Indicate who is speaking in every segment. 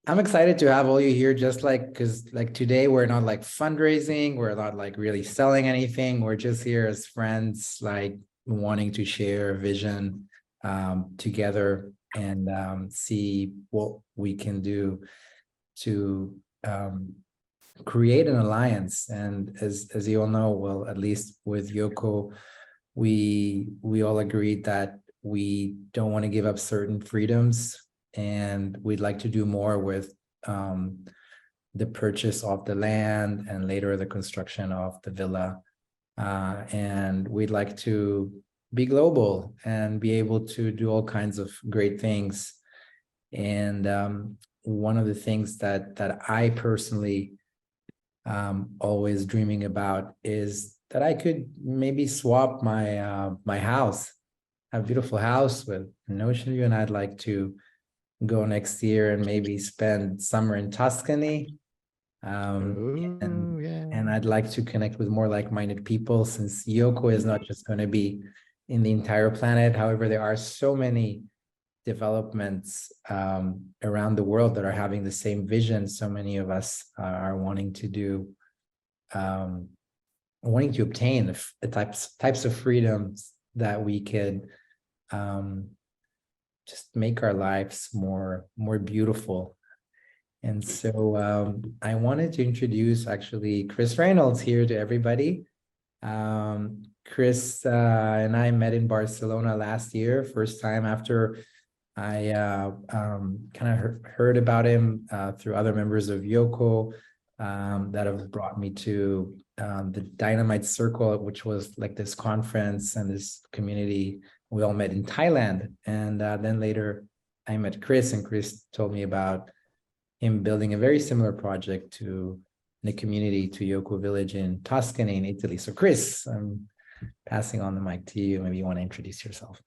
Speaker 1: I'm excited to have all you here, just like because like today we're not like fundraising, we're not like really selling anything. We're just here as friends, like wanting to share a vision together and see what we can do to create an alliance. And as you all know, well, at least with Yoko, we all agreed that we don't want to give up certain freedoms, and we'd like to do more with um, the purchase of the land and later the construction of the villa. And we'd like to be global and be able to do all kinds of great things. And one of the things that I personally always dreaming about is that I could maybe swap my house, have a beautiful house with an ocean view, and I'd like to go next year and maybe spend summer in Tuscany. Um,
Speaker 2: Oh,
Speaker 1: and
Speaker 2: yeah.
Speaker 1: and I'd like to connect with more like-minded people, since Yoko is not just going to be in the entire planet. However, there are so many developments around the world that are having the same vision. So many of us are wanting to do um, wanting to obtain the types of freedoms that we could um, just make our lives more beautiful. And so I wanted to introduce actually Chris Reynolds here to everybody. Chris and I met in Barcelona last year, first time after I kind of heard about him through other members of Yoko that have brought me to the Dynamite Circle, which was like this conference and this community. We all met in Thailand. And then later I met Chris, and Chris told me about him building a very similar project to the community to Yoko Village in Tuscany in Italy. So Chris, I'm passing on the mic to you. Maybe you want to introduce yourself.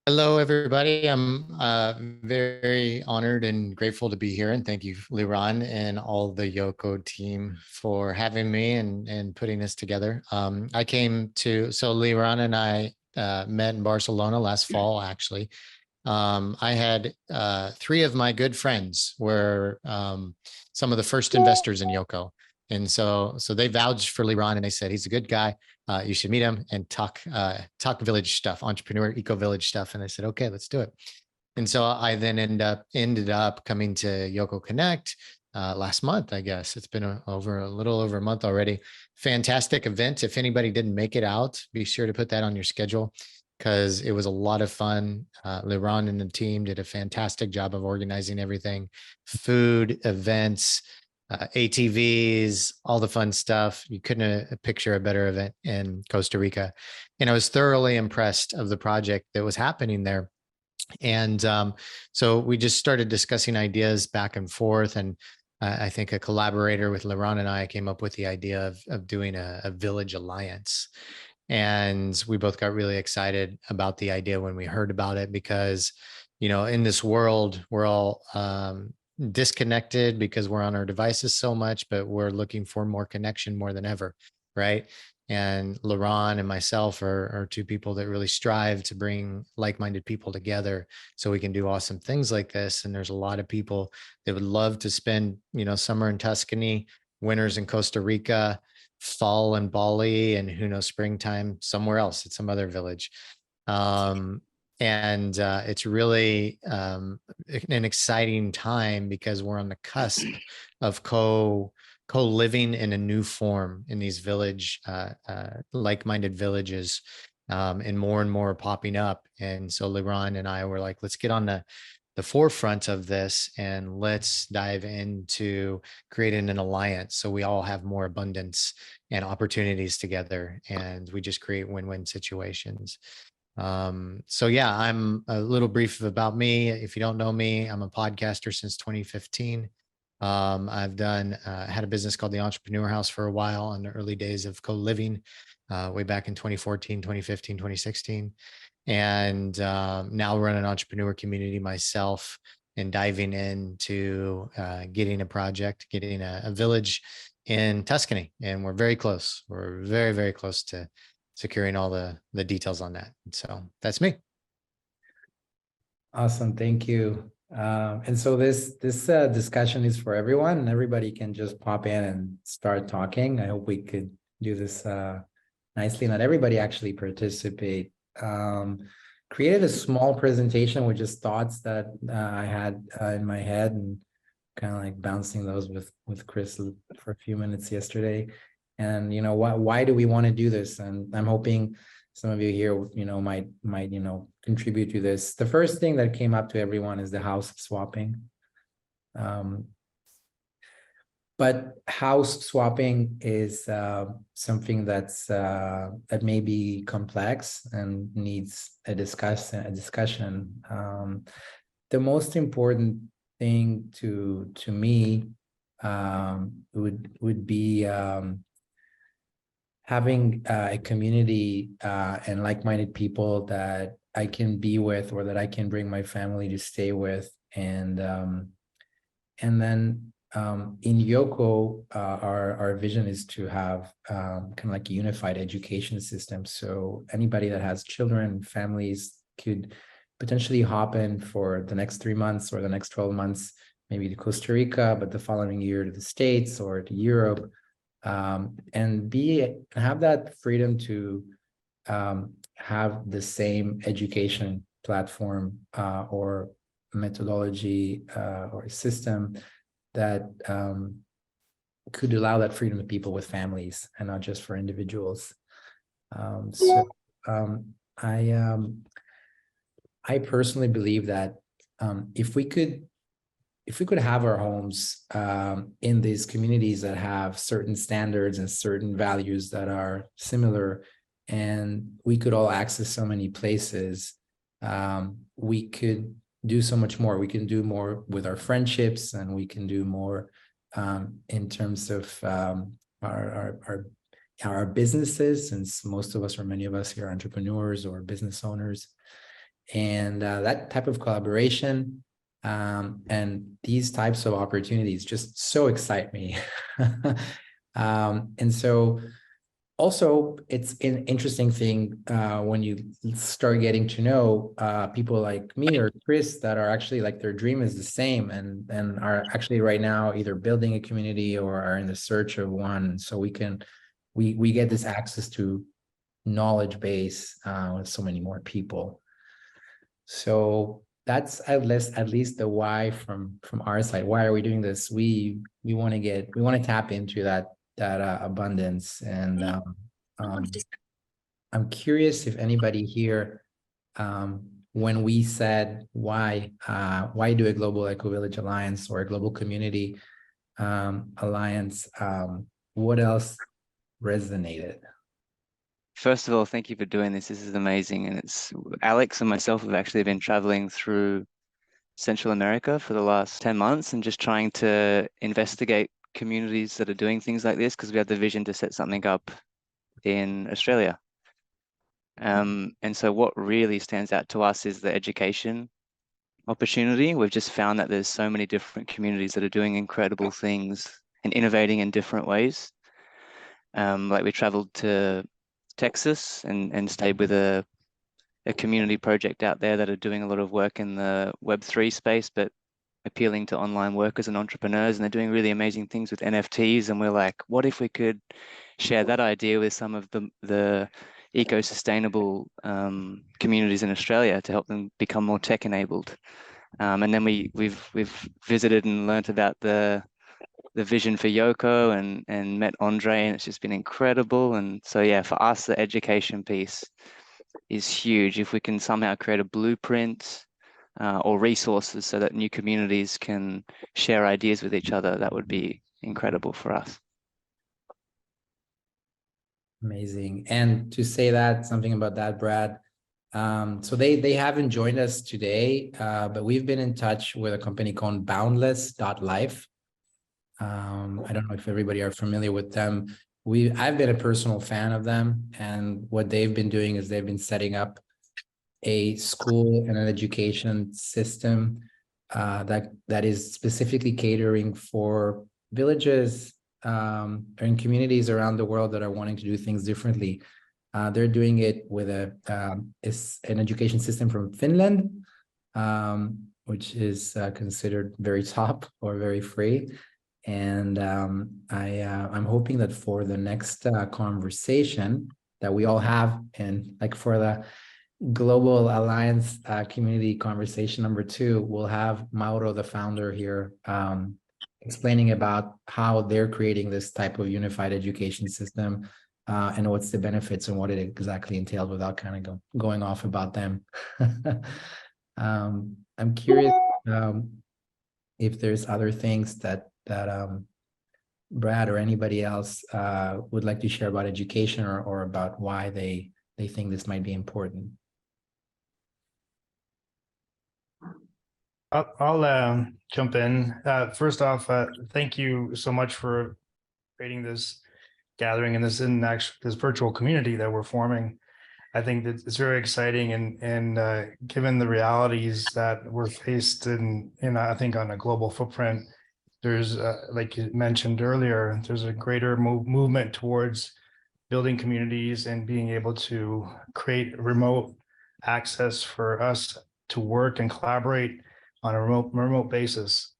Speaker 2: Hello, everybody. I'm very honored and grateful to be here. And thank you, Liran, and all the Yoko team for having me and putting this together. I came to, so Liran and I met in Barcelona last fall, actually. I had three of my good friends were some of the first investors in Yoko. And so they vouched for Liran and they said, he's a good guy. You should meet him and talk village stuff, entrepreneur, eco village stuff. And I said, okay, let's do it. And so I then ended up coming to Yoko Connect last month, I guess. It's been a little over a month already. Fantastic event. If anybody didn't make it out, be sure to put that on your schedule, because it was a lot of fun. Liran and the team did a fantastic job of organizing everything, food, events, ATVs, all the fun stuff. You couldn't picture a better event in Costa Rica. And I was thoroughly impressed of the project that was happening there. And so we just started discussing ideas back and forth. And I think a collaborator with Liran and I came up with the idea of doing a village alliance. And we both got really excited about the idea when we heard about it, because, in this world, we're all disconnected because we're on our devices so much, but we're looking for more connection more than ever, right? And Liran and myself are two people that really strive to bring like-minded people together so we can do awesome things like this. And there's a lot of people that would love to spend, summer in Tuscany, winters in Costa Rica, fall in Bali, and who knows, springtime somewhere else at some other village. And it's really an exciting time because we're on the cusp of co-living in a new form in these like-minded villages, and more popping up. And so Liran and I were like, let's get on the forefront of this and let's dive into creating an alliance so we all have more abundance and opportunities together, and we just create win-win situations. So yeah, I'm a little brief about me. If you don't know me, I'm a podcaster since 2015. I've had a business called the Entrepreneur House for a while in the early days of co-living, way back in 2014, 2015, 2016. And now run an entrepreneur community myself and diving into getting a village in Tuscany. And we're very close. We're very, very close to securing all the details on that. So that's me.
Speaker 1: Awesome. Thank you. And so this discussion is for everyone, and everybody can just pop in and start talking. I hope we could do this nicely. Not everybody actually participate. Created a small presentation with just thoughts that I had in my head, and kind of like bouncing those with Chris for a few minutes yesterday. And why do we want to do this? And I'm hoping some of you here, might contribute to this. The first thing that came up to everyone is the house swapping. But house swapping is something that may be complex and needs a discussion. The most important thing to me would be having a community and like-minded people that I can be with, or that I can bring my family to stay with. And then in Yoco, our vision is to have kind of like a unified education system. So anybody that has children, families could potentially hop in for the next 3 months or the next 12 months, maybe to Costa Rica, but the following year to the States or to Europe. And have that freedom to have the same education platform or methodology or system that could allow that freedom to people with families and not just for individuals. I personally believe that if we could have our homes in these communities that have certain standards and certain values that are similar, and we could all access so many places, we could do so much more. We can do more with our friendships, and we can do more in terms of our businesses, since most of us, or many of us here, are entrepreneurs or business owners. And that type of collaboration and these types of opportunities just so excite me. And so also, it's an interesting thing when you start getting to know people like me or Chris that are actually like their dream is the same, and are actually right now either building a community or are in the search of one. So we get this access to knowledge base with so many more people. So that's at least the why from our side. Why are we doing this? We want to tap into that abundance. And I'm curious if anybody here, when we said why do a Global Eco-Village Alliance or a Global Community Alliance, what else resonated?
Speaker 3: First of all, thank you for doing this. This is amazing. And it's Alex and myself have actually been traveling through Central America for the last 10 months and just trying to investigate communities that are doing things like this, because we had the vision to set something up in Australia. And so what really stands out to us is the education opportunity. We've just found that there's so many different communities that are doing incredible things and innovating in different ways. Like we traveled to Texas and stayed with a community project out there that are doing a lot of work in the Web3 space, but appealing to online workers and entrepreneurs. And they're doing really amazing things with NFTs. And we're like, what if we could share that idea with some of the eco-sustainable communities in Australia to help them become more tech enabled? And then we've visited and learnt about the vision for Yoco and met Andre, and it's just been incredible. And so, yeah, for us, the education piece is huge. If we can somehow create a blueprint or resources so that new communities can share ideas with each other, that would be incredible for us.
Speaker 1: Amazing. And to say that, something about that, Brad. So they haven't joined us today, but we've been in touch with a company called Boundless.life. I don't know if everybody are familiar with them. I've been a personal fan of them, and what they've been doing is they've been setting up a school and an education system that is specifically catering for villages and communities around the world that are wanting to do things differently. They're doing it with an education system from Finland. which is considered very top or very free. And I'm hoping that for the next conversation that we all have, and like for the Global Alliance community conversation number 2, we'll have Mauro, the founder here, explaining about how they're creating this type of unified education system, and what's the benefits and what it exactly entails, without kind of going off about them. I'm curious if there's other things that Brad or anybody else would like to share about education, or about why they think this might be important.
Speaker 4: I'll jump in. First off, thank you so much for creating this gathering and this virtual community that we're forming. I think that it's very exciting, and given the realities that we're faced in I think on a global footprint, there's like you mentioned earlier, there's a greater movement towards building communities and being able to create remote access for us to work and collaborate on a remote basis.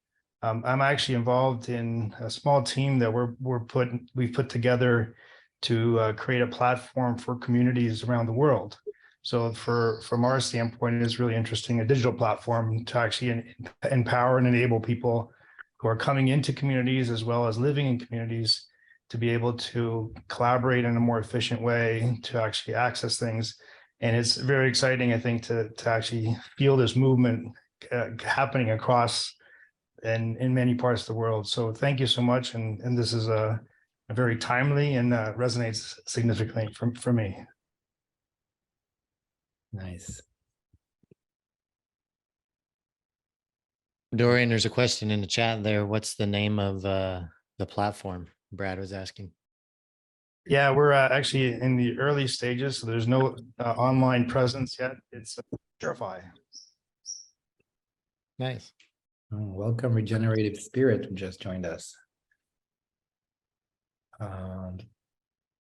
Speaker 4: I'm actually involved in a small team that we've put together to create a platform for communities around the world. So from our standpoint, it is really interesting, a digital platform to actually empower and enable people who are coming into communities as well as living in communities to be able to collaborate in a more efficient way to actually access things. And it's very exciting, I think, to actually feel this movement happening across and in many parts of the world. So thank you so much. And this is a very timely and resonates significantly for me.
Speaker 1: Nice.
Speaker 2: Dorian, there's a question in the chat there. What's the name of the platform? Brad was asking.
Speaker 4: Yeah, we're actually in the early stages, so there's no online presence yet. It's Purify.
Speaker 2: Nice.
Speaker 1: Oh, welcome, Regenerative Spirit, who just joined us.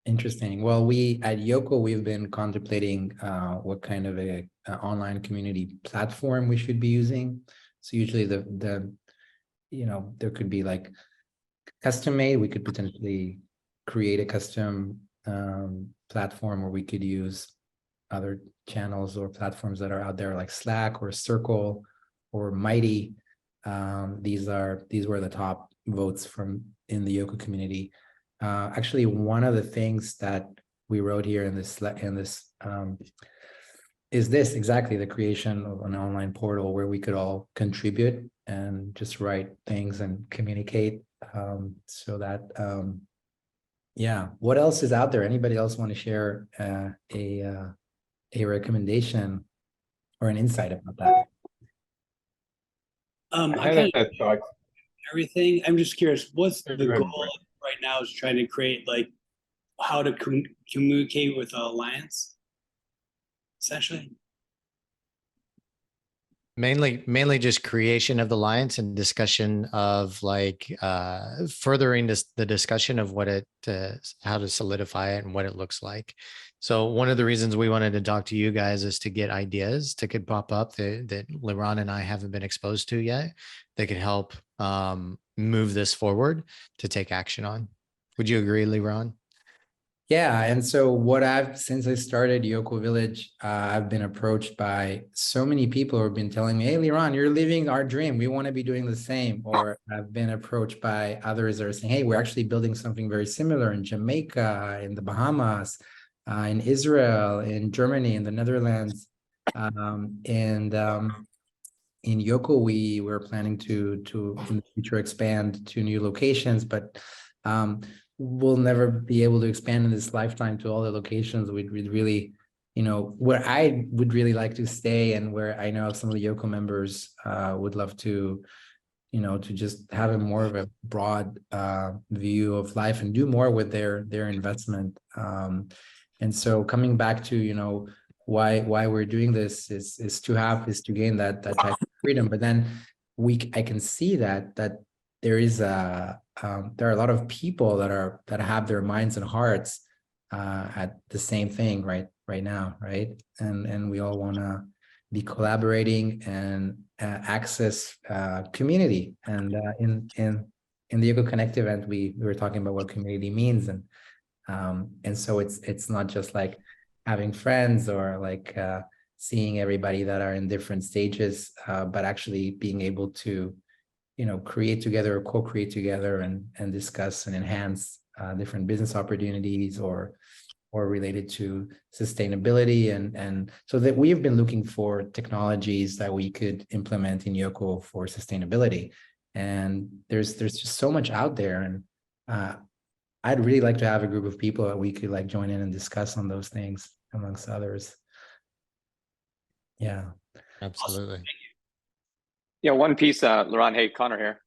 Speaker 1: Interesting. Well, we at Yoco, we've been contemplating what kind of a online community platform we should be using. So usually the there could be like custom made. We could potentially create a custom platform, or we could use other channels or platforms that are out there like Slack or Circle or Mighty. These were the top votes in the Yoco community. Actually, one of the things that we wrote here in this is this exactly, the creation of an online portal where we could all contribute and just write things and communicate. So that yeah. What else is out there? Anybody else want to share a recommendation or an insight about that?
Speaker 5: I kind of thought everything. I'm just curious, what's the goal right now is trying to create like how to communicate with the Alliance, essentially?
Speaker 2: Mainly just creation of the alliance and discussion of like furthering the discussion of what how to solidify it and what it looks like. So one of the reasons we wanted to talk to you guys is to get ideas that could pop up that Liran and I haven't been exposed to yet, that could help move this forward to take action on. Would you agree, Liran?
Speaker 1: Yeah, and so since I started Yoco Village, I've been approached by so many people who have been telling me, hey, Liran, you're living our dream. We want to be doing the same. Or I've been approached by others that are saying, hey, we're actually building something very similar in Jamaica, in the Bahamas, in Israel, in Germany, in the Netherlands. In Yoco, we were planning to in the future expand to new locations, but we'll never be able to expand in this lifetime to all the locations. We'd really, where I would really like to stay, and where I know some of the Yoco members would love to, to just have a more of a broad view of life and do more with their investment. And so coming back to, why we're doing this is to gain that type of freedom. But then I can see that there is there are a lot of people that have their minds and hearts at the same thing right now, right? And we all want to be collaborating and access community. And in the Yoko Connect event, we were talking about what community means, and so it's not just like having friends or like seeing everybody that are in different stages, but actually being able to, you know, create together or co-create together and discuss and enhance different business opportunities or related to sustainability. And so that we have been looking for technologies that we could implement in Yoko for sustainability. And there's just so much out there. And I'd really like to have a group of people that we could like join in and discuss on those things amongst others. Yeah.
Speaker 2: Absolutely.
Speaker 6: Yeah, one piece, Laurent, hey, Connor here.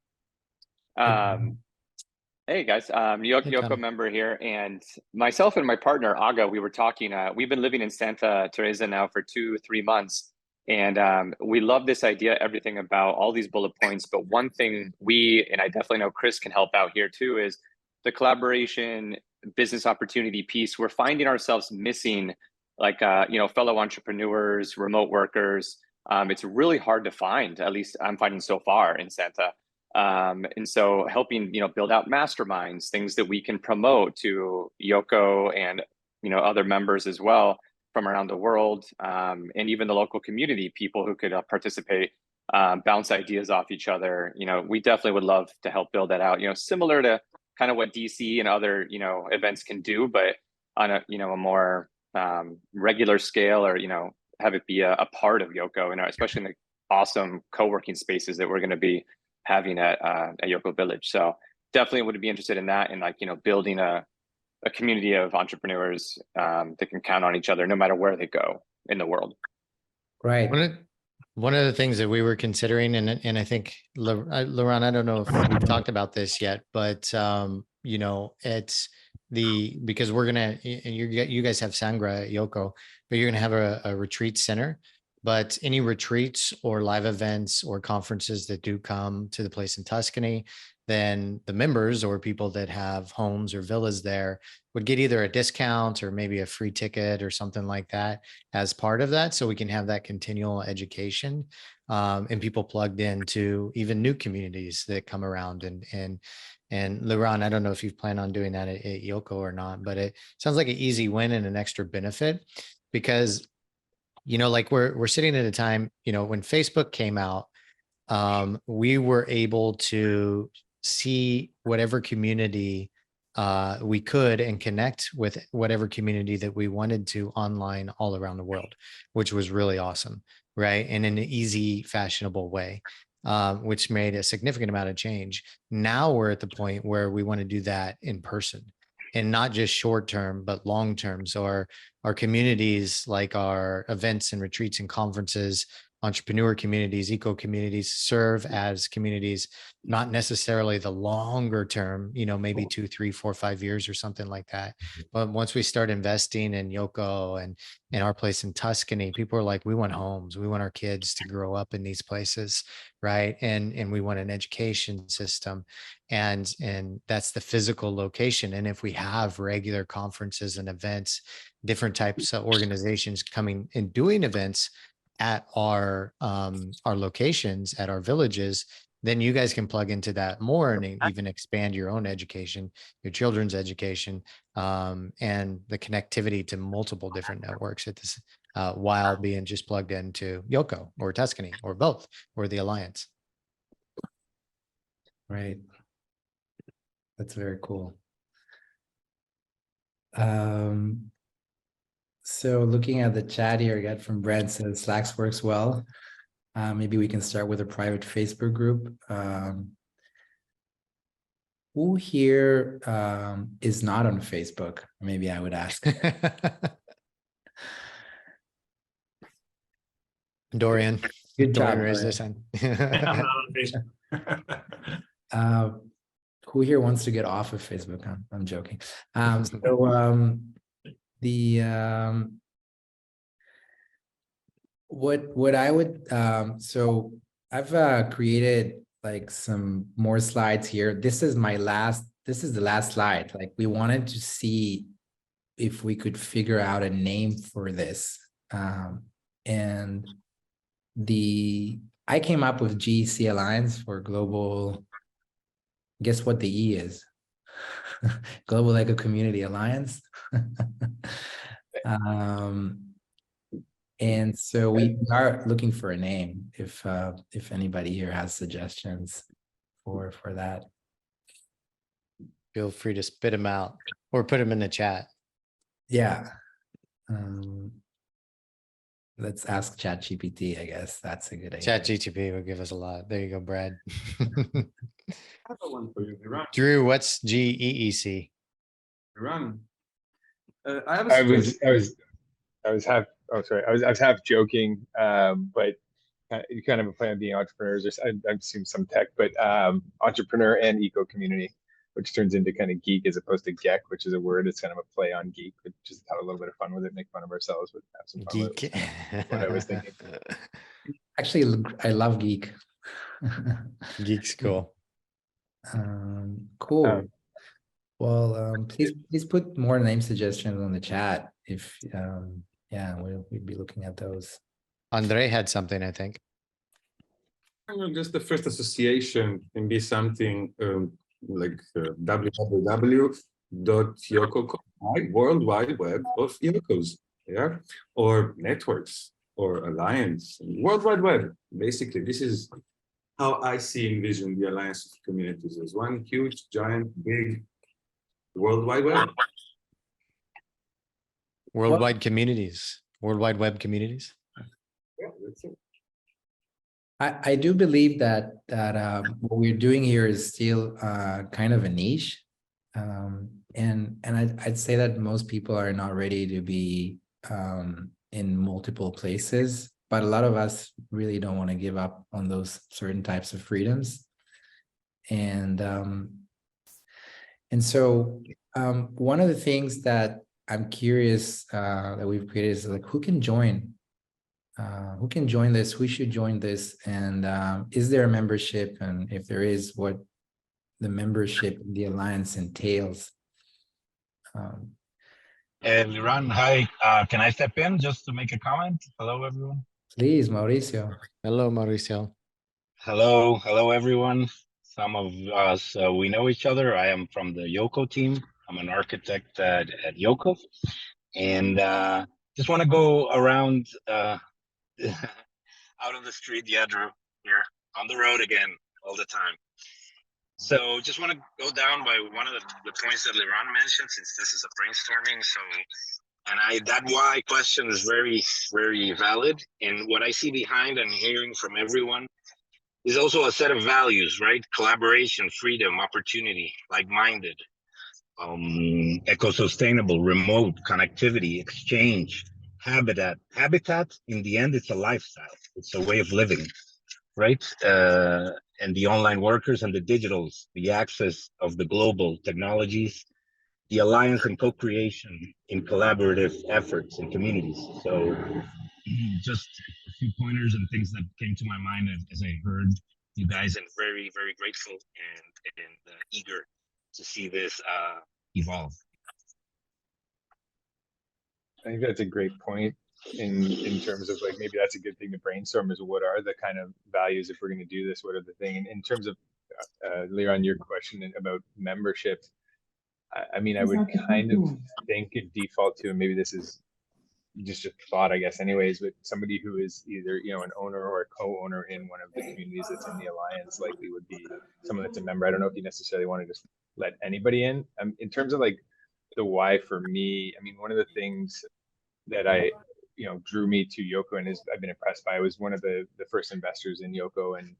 Speaker 6: Hey guys, Yoko
Speaker 2: Connor.
Speaker 6: member here, and myself and my partner Aga, we were talking. We've been living in Santa Teresa now for 2-3 months, and we love this idea, everything about all these bullet points. But one thing and I definitely know Chris can help out here too, is the collaboration, business opportunity piece. We're finding ourselves missing, like fellow entrepreneurs, remote workers. It's really hard to find. At least I'm finding so far in Santa. And so helping, build out masterminds, things that we can promote to Yoko and, other members as well from around the world, and even the local community, people who could participate, bounce ideas off each other. We definitely would love to help build that out, similar to kind of what DC and other, events can do, but on a more regular scale, or, have it be a part of Yoko, and especially in the awesome co-working spaces that we're going to be having at Yoko Village. So definitely would be interested in that, and building a community of entrepreneurs that can count on each other no matter where they go in the world.
Speaker 1: Right.
Speaker 2: One of the things that we were considering, and I think Laurent, I don't know if we've talked about this yet, but it's because we're gonna, you guys have Sangra at Yoko, but you're gonna have a retreat center. But any retreats or live events or conferences that do come to the place in Tuscany, then the members or people that have homes or villas there would get either a discount or maybe a free ticket or something like that as part of that. So we can have that continual education, and people plugged into even new communities that come around. And Laurent, I don't know if you plan on doing that at Yoko or not, but it sounds like an easy win and an extra benefit, because like we're sitting at a time, when Facebook came out, we were able to see whatever community we could and connect with whatever community that we wanted to online all around the world, which was really awesome, right? And in an easy, fashionable way, which made a significant amount of change. Now we're at the point where we want to do that in person, and not just short term, but long term. So our communities, like our events and retreats and conferences, entrepreneur communities, eco communities, serve as communities, not necessarily the longer term, maybe 2, 3, 4, 5 years or something like that. But once we start investing in Yoko and in our place in Tuscany, people are like, we want homes, we want our kids to grow up in these places, right? And we want an education system, and that's the physical location. And if we have regular conferences and events, different types of organizations coming and doing events at our locations, at our villages, then you guys can plug into that more and even expand your own education, your children's education, and the connectivity to multiple different networks at this, while being just plugged into Yoko or Tuscany or both, or the Alliance.
Speaker 1: Right. That's very cool. So looking at the chat here, I got from Brent, says Slacks works well. Maybe we can start with a private Facebook group. Who here is not on Facebook? Maybe I would ask.
Speaker 2: Dorian.
Speaker 1: Good job.
Speaker 2: Dorian raised his
Speaker 1: Dorian.
Speaker 2: hand.
Speaker 1: Who here wants to get off of Facebook? I'm joking. What I would so I've created like some more slides here. This is the last slide. Like, we wanted to see if we could figure out a name for this, and I came up with GEC Alliance for global. Guess what the E is? Global Eco Community Alliance. And so we are looking for a name if anybody here has suggestions for that.
Speaker 2: Feel free to spit them out or put them in the chat.
Speaker 1: Yeah. Let's ask ChatGPT, I guess. That's a good idea.
Speaker 2: ChatGPT will give us a lot. There you go, Brad.
Speaker 7: I have one for you, Iran.
Speaker 2: Drew, what's GEEC?
Speaker 7: Iran. I have a suggestion.
Speaker 8: I was half joking, but you kind of a plan on being entrepreneurs, or I assume some tech, but entrepreneur and eco community, which turns into kind of geek as opposed to geek, which is a word. It's kind of a play on geek, but just have a little bit of fun with it, make fun of ourselves, but have some fun
Speaker 2: Geek.
Speaker 8: with it. What I was thinking.
Speaker 1: Actually, I love geek.
Speaker 2: Geek's cool.
Speaker 1: Cool. Well, please put more name suggestions on the chat if yeah, we'd be looking at those. Andre
Speaker 2: had something, I think.
Speaker 7: Well, just the first association can be something like www.yoko.com, World Wide Web of Yokos, yeah, or networks or alliance, World Wide Web. Basically, this is how I envision the alliance of communities as one huge, giant, big World Wide Web.
Speaker 2: Worldwide communities, World Wide Web communities.
Speaker 7: Yeah, that's it.
Speaker 1: I do believe that what we're doing here is still kind of a niche, and I'd say that most people are not ready to be in multiple places, but a lot of us really don't want to give up on those certain types of freedoms, and so one of the things that I'm curious that we've created is like who can join this, who should join this, and is there a membership, and if there is, what the membership in the alliance entails.
Speaker 9: Liran, hi, can I step in just to make a comment? Hello, everyone.
Speaker 1: Please, Mauricio.
Speaker 2: Hello, Mauricio.
Speaker 9: Hello, everyone. Some of us, we know each other. I am from the Yoko team. I'm an architect at Yoko. And just want to go around out of the street, Drew, here on the road again all the time. So just want to go down by one of the points that Liran mentioned, since this is a brainstorming. So, and that why question is very, very valid. And what I see behind and hearing from everyone is also a set of values, right? Collaboration, freedom, opportunity, like-minded, eco-sustainable, remote, connectivity, exchange, habitat. Habitat, in the end, it's a lifestyle. It's a way of living, right? And the online workers and the digitals, the access of the global technologies, the alliance and co-creation in collaborative efforts and communities. So just a few pointers and things that came to my mind as I heard you guys, and very, very grateful and eager to see this evolve.
Speaker 8: I think that's a great point in terms of like, maybe that's a good thing to brainstorm, is what are the kind of values if we're going to do this, what are the thing in terms of Liran, your question about membership. I mean, I would kind of think it default to, and maybe this is just a thought, I guess, anyways, but somebody who is either, an owner or a co-owner in one of the communities that's in the alliance likely would be someone that's a member. I don't know if you necessarily want to just let anybody in. In terms of like the why for me, I mean, one of the things that drew me to Yoko and I've been impressed by, was one of the first investors in Yoko, and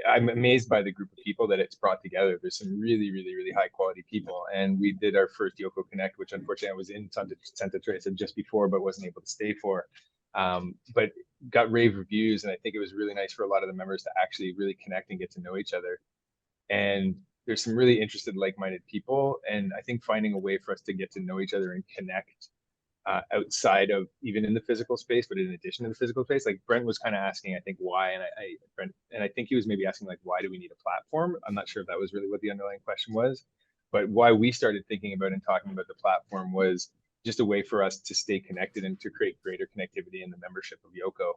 Speaker 8: I'm amazed by the group of people that it's brought together. There's some really, really, really high quality people. And we did our first Yoko Connect, which unfortunately I was in Santa Teresa just before, but wasn't able to stay for. But got rave reviews. And I think it was really nice for a lot of the members to actually really connect and get to know each other. And there's some really interested, like-minded people. And I think finding a way for us to get to know each other and connect outside of even in the physical space, but in addition to the physical space, like Brent was kind of asking, I think why, and I think he was maybe asking like, why do we need a platform? I'm not sure if that was really what the underlying question was, but why we started thinking about and talking about the platform was just a way for us to stay connected and to create greater connectivity in the membership of Yoko.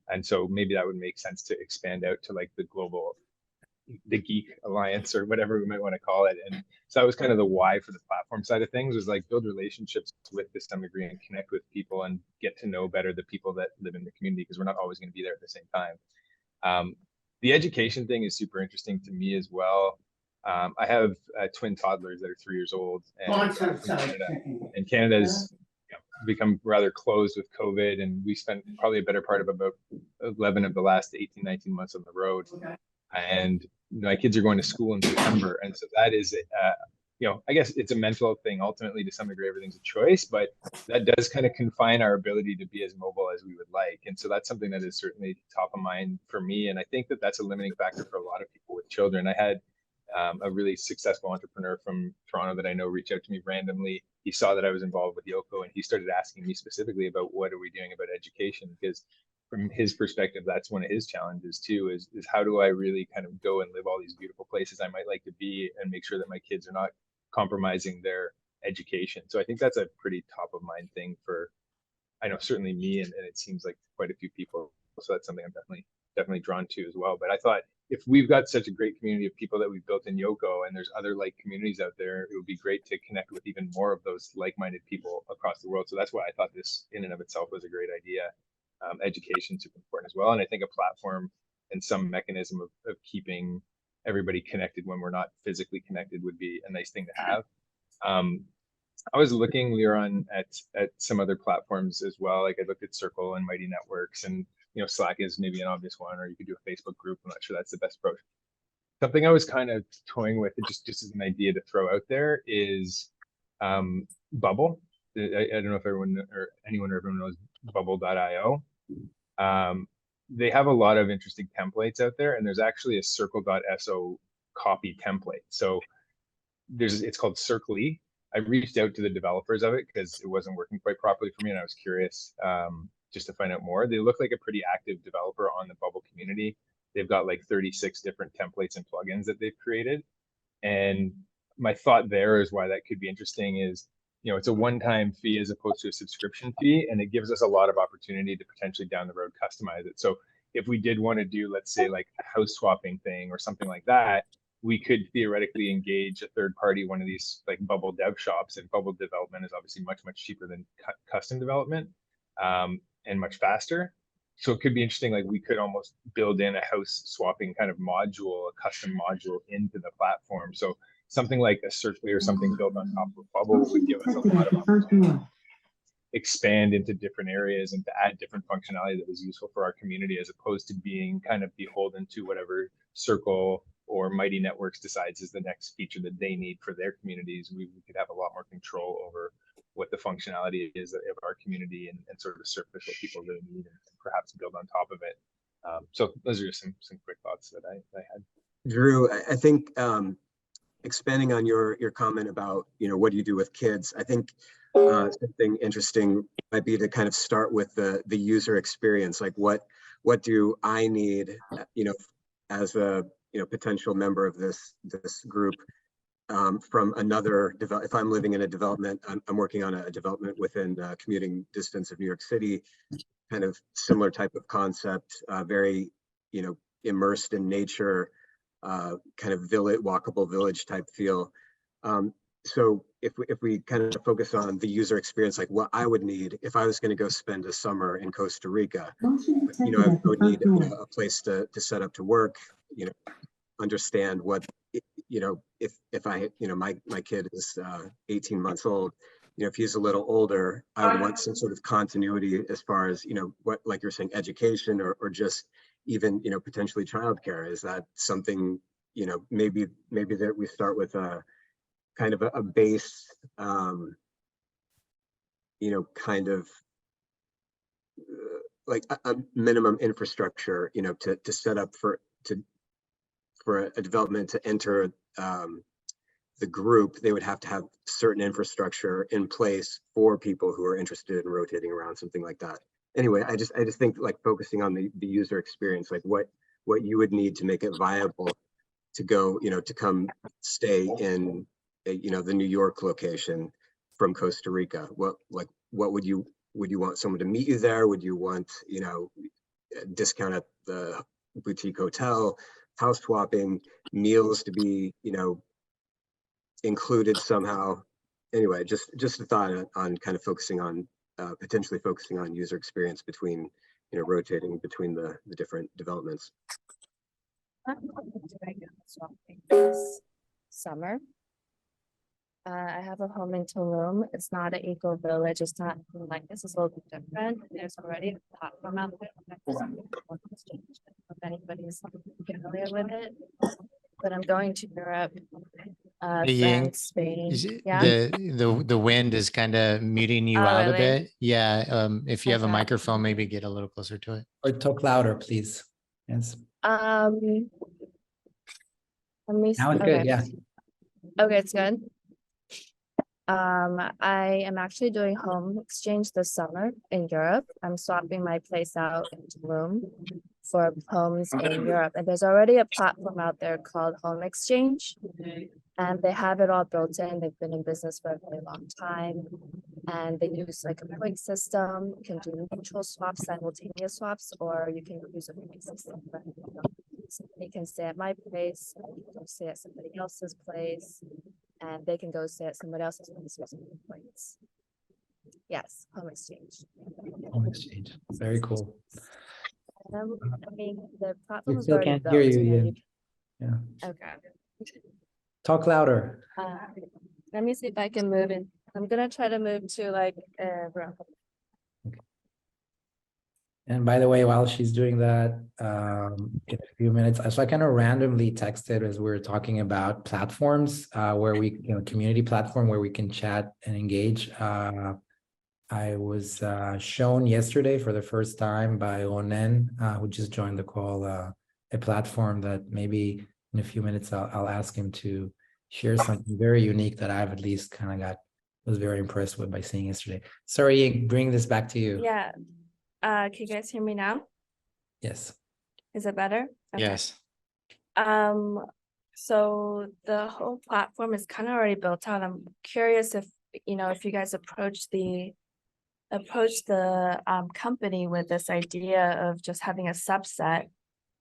Speaker 8: And so maybe that would make sense to expand out to like the Geek Alliance or whatever we might want to call it. And so that was kind of the why for the platform side of things, was like build relationships with to some degree and connect with people and get to know better the people that live in the community, because we're not always going to be there at the same time. The education thing is super interesting to me as well. I have twin toddlers that are 3 years old, and Canada's become rather closed with COVID, and we spent probably a better part of about 11 of the last 18, 19 months on the road. And my kids are going to school in September, and so that is I guess it's a mental thing. Ultimately, to some degree, everything's a choice, but that does kind of confine our ability to be as mobile as we would like. And so that's something that is certainly top of mind for me. And I think that that's a limiting factor for a lot of people with children. I had a really successful entrepreneur from Toronto that I know reach out to me randomly. He saw that I was involved with Yoko, and he started asking me specifically about what are we doing about education, because from his perspective, that's one of his challenges too, is how do I really kind of go and live all these beautiful places I might like to be and make sure that my kids are not compromising their education. So I think that's a pretty top of mind thing for, I know certainly me, and it seems like quite a few people. So that's something I'm definitely drawn to as well. But I thought if we've got such a great community of people that we've built in Yoko, and there's other like communities out there, it would be great to connect with even more of those like-minded people across the world. So that's why I thought this in and of itself was a great idea. Education is super important as well. And I think a platform and some mechanism of keeping everybody connected when we're not physically connected would be a nice thing to have. I was looking, Liron, at some other platforms as well. Like I looked at Circle and Mighty Networks, and Slack is maybe an obvious one, or you could do a Facebook group. I'm not sure that's the best approach. Something I was kind of toying with, just as an idea to throw out there, is Bubble. I don't know if everyone knows Bubble.io. They have a lot of interesting templates out there, and there's actually a Circle.so copy template. So it's called Circly. I reached out to the developers of it because it wasn't working quite properly for me, and I was curious just to find out more. They look like a pretty active developer on the Bubble community. They've got like 36 different templates and plugins that they've created. And my thought there is why that could be interesting is, it's a one-time fee as opposed to a subscription fee, and it gives us a lot of opportunity to potentially down the road customize it. So if we did want to do, let's say, like a house swapping thing or something like that, we could theoretically engage a third party, one of these like Bubble dev shops, and Bubble development is obviously much, much cheaper than custom development and much faster. So it could be interesting, like we could almost build in a house swapping kind of module, a custom module into the platform. So something like a Circly or something built on top of Bubble would give us a lot of opportunity to expand into different areas and to add different functionality that was useful for our community, as opposed to being kind of beholden to whatever Circle or Mighty Networks decides is the next feature that they need for their communities. We could have a lot more control over what the functionality is of our community and sort of surface what people really need and perhaps build on top of it. So those are just some quick thoughts that I had.
Speaker 10: Drew, I think expanding on your comment about, what do you do with kids? I think something interesting might be to kind of start with the user experience. Like what do I need, as a potential member of this group from another if I'm living in a development, I'm working on a development within commuting distance of New York City, kind of similar type of concept, very immersed in nature, kind of walkable village type feel. So if we kind of focus on the user experience, like what I would need if I was going to go spend a summer in Costa Rica, I would need a place to set up to work, understand what, if I, my kid is 18 months old, if he's a little older, I would want some sort of continuity as far as, what, like you're saying, education or just even, potentially childcare. Is that something, maybe that we start with a kind of a base, kind of like a minimum infrastructure, to set up for a development to enter the group. They would have to have certain infrastructure in place for people who are interested in rotating around, something like that. Anyway, I just think like focusing on the user experience, like what you would need to make it viable to go, to come stay in, the New York location from Costa Rica. What would you want someone to meet you there? Would you want, discount at the boutique hotel, house swapping, meals to be, included somehow. Anyway, just a thought on kind of focusing on, potentially focusing on user experience between, rotating between the different developments.
Speaker 11: This summer. I have a home in Tulum. It's not an eco village. It's not like this. Is a little bit different. There's already a platform out there. If anybody's familiar with it, but I'm going to Europe,
Speaker 2: Hey, Ying,
Speaker 11: France, Spain.
Speaker 2: is it-
Speaker 11: Yeah.
Speaker 2: the wind is kind of muting you
Speaker 11: Oh,
Speaker 2: out a
Speaker 11: really?
Speaker 2: bit. Yeah. If you have a
Speaker 11: Okay.
Speaker 2: microphone, maybe get a little closer to it.
Speaker 1: Or talk louder, please. Yes.
Speaker 11: Let me.
Speaker 1: Now it's
Speaker 11: okay.
Speaker 1: good, yeah.
Speaker 11: Okay, it's good. I am actually doing home exchange this summer in Europe. I'm swapping my place out in Tulum for homes in Europe. And there's already a platform out there called Home Exchange. And they have it all built in. They've been in business for a very long time. And they use like a point system. You can do mutual swaps, simultaneous swaps, or you can use a point system. Somebody can stay at my place, I can go stay at somebody else's place, and they can go stay at somebody else's place with some points. Yes, home exchange.
Speaker 1: Home exchange. Very cool.
Speaker 11: I mean, the platform
Speaker 1: We
Speaker 11: is
Speaker 1: still
Speaker 11: already
Speaker 1: can't
Speaker 11: built.
Speaker 1: hear you,
Speaker 11: know,
Speaker 1: Ian. Yeah.
Speaker 11: Okay.
Speaker 1: Talk louder.
Speaker 11: Let me see if I can move in. I'm gonna try to move to like room.
Speaker 1: And by the way, while she's doing that, in a few minutes, so I kind of randomly texted as we were talking about platforms, where we, community platform where we can chat and engage. I was shown yesterday for the first time by Ronen, who just joined the call, a platform that maybe in a few minutes I'll ask him to share something very unique that I've at least kind of was very impressed with by seeing yesterday. Sorry, bring this back to you.
Speaker 11: Yeah. Can you guys hear me now?
Speaker 1: Yes.
Speaker 11: Is it better? Okay.
Speaker 2: Yes.
Speaker 11: So the whole platform is kind of already built out. I'm curious if you guys approach the company with this idea of just having a subset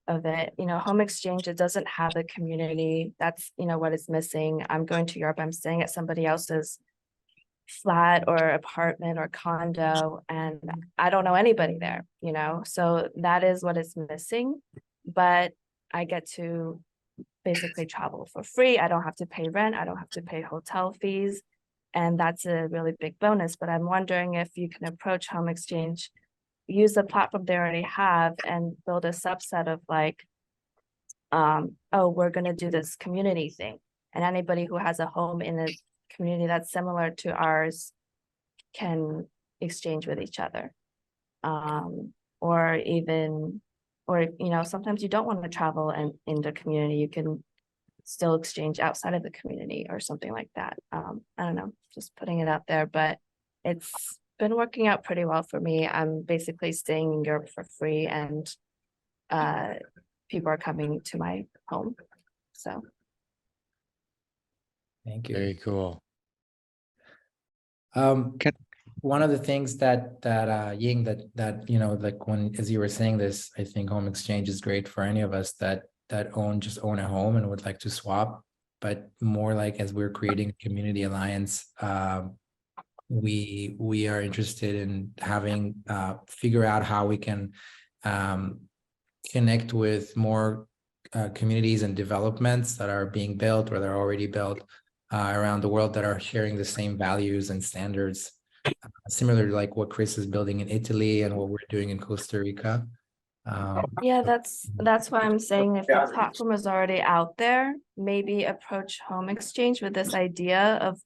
Speaker 11: of it. Home exchange, it doesn't have a community. That's what is missing. I'm going to Europe, I'm staying at somebody else's flat or apartment or condo, and I don't know anybody there, so that is what is missing. But I get to basically travel for free. I don't have to pay rent, I don't have to pay hotel fees, and that's a really big bonus. But I'm wondering if you can approach home exchange, use the platform they already have, and build a subset of like, oh, we're going to do this community thing, and anybody who has a home in a community that's similar to ours can exchange with each other. Or sometimes you don't want to travel and in the community, you can still exchange outside of the community or something like that. I don't know, just putting it out there, but it's been working out pretty well for me. I'm basically staying in Europe for free, and people are coming to my home. So
Speaker 1: Thank you.
Speaker 2: Very cool.
Speaker 1: One of the things that Ying, that like when, as you were saying this, I think home exchange is great for any of us that own a home and would like to swap, but more like as we're creating a community alliance, we are interested in having figure out how we can connect with more communities and developments that are being built or that are already built around the world that are sharing the same values and standards, similar to like what Chris is building in Italy and what we're doing in Costa Rica.
Speaker 11: yeah, that's why I'm saying if the platform is already out there, maybe approach home exchange with this idea of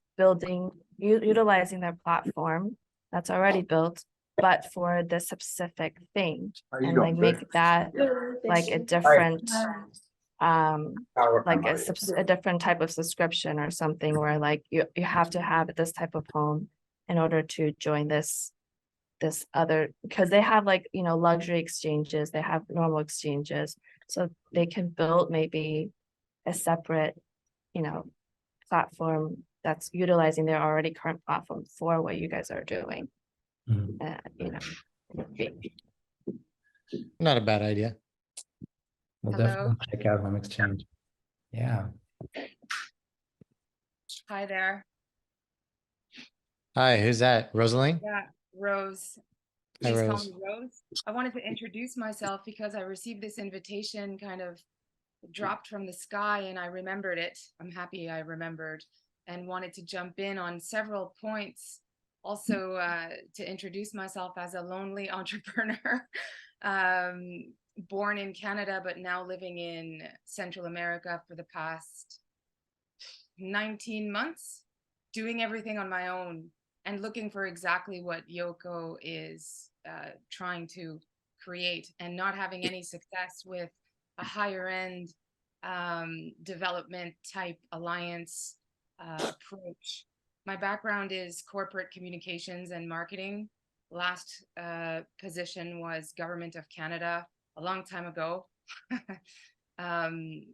Speaker 11: utilizing their platform that's already built, but for the specific thing, and like make that like a different like a different type of subscription or something, where like you have to have this type of home in order to join this other, because they have like luxury exchanges, they have normal exchanges, so they can build maybe a separate platform that's utilizing their already current platform for what you guys are doing.
Speaker 2: Not a bad idea.
Speaker 1: We'll
Speaker 12: Hello.
Speaker 1: definitely check out Home Exchange. Yeah.
Speaker 12: Hi there.
Speaker 2: Hi, who's that? Rosaline?
Speaker 12: Yeah, Rose.
Speaker 2: Hi,
Speaker 12: Please call
Speaker 2: Rose.
Speaker 12: me Rose. I wanted to introduce myself because I received this invitation kind of dropped from the sky and I remembered it. I'm happy I remembered and wanted to jump in on several points. Also, to introduce myself as a lonely entrepreneur, born in Canada, but now living in Central America for the past 19 months, doing everything on my own and looking for exactly what Yoko is trying to create, and not having any success with a higher end development type alliance approach. My background is corporate communications and marketing. Last position was Government of Canada a long time ago,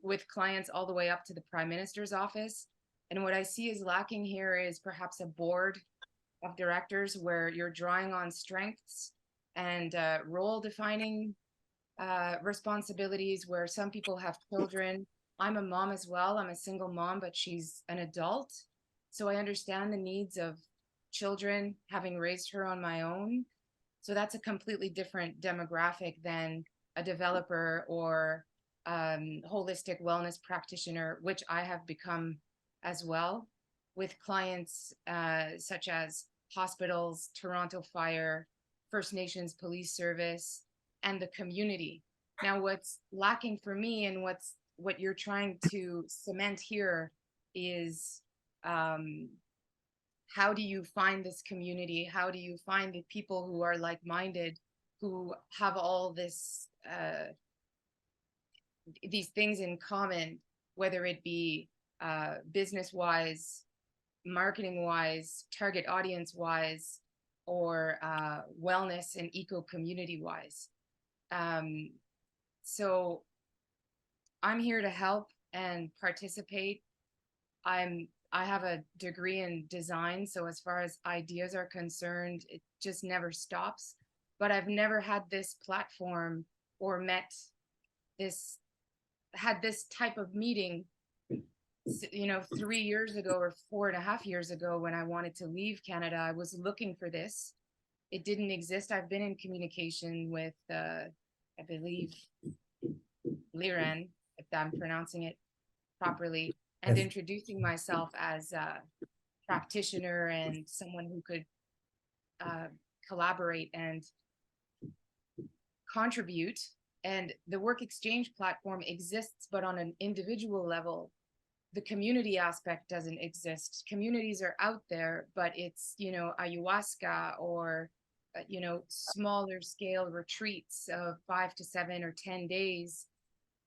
Speaker 12: with clients all the way up to the Prime Minister's office. And what I see is lacking here is perhaps a board of directors where you're drawing on strengths and role defining responsibilities, where some people have children. I'm a mom as well. I'm a single mom, but she's an adult. So I understand the needs of children, having raised her on my own. So that's a completely different demographic than a developer or holistic wellness practitioner, which I have become as well, with clients such as hospitals, Toronto Fire, First Nations Police Service, and the community. Now, what's lacking for me and what you're trying to cement here is how do you find this community? How do you find the people who are like-minded, who have all this these things in common, whether it be business-wise, marketing-wise, target audience-wise, or wellness and eco-community-wise. So I'm here to help and participate. I have a degree in design, so as far as ideas are concerned, it just never stops. But I've never had this platform or had this type of meeting, 3 years ago or 4.5 years ago, when I wanted to leave Canada. I was looking for this. It didn't exist. I've been in communication with, I believe, Liran, if I'm pronouncing it properly, and
Speaker 1: Yes.
Speaker 12: introducing myself as a practitioner and someone who could collaborate and contribute. And the Work Exchange platform exists, but on an individual level. The community aspect doesn't exist. Communities are out there, but it's, ayahuasca or, smaller scale retreats of 5 to 7 or 10 days,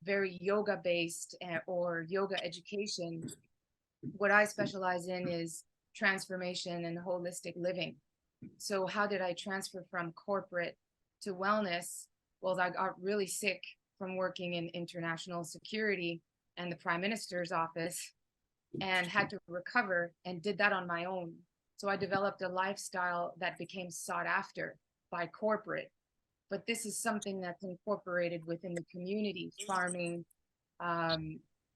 Speaker 12: very yoga based or yoga education. What I specialize in is transformation and holistic living. So how did I transfer from corporate to wellness? Well, I got really sick from working in international security and the Prime Minister's office, and had to recover, and did that on my own. So I developed a lifestyle that became sought after by corporate. But this is something that's incorporated within the community, farming,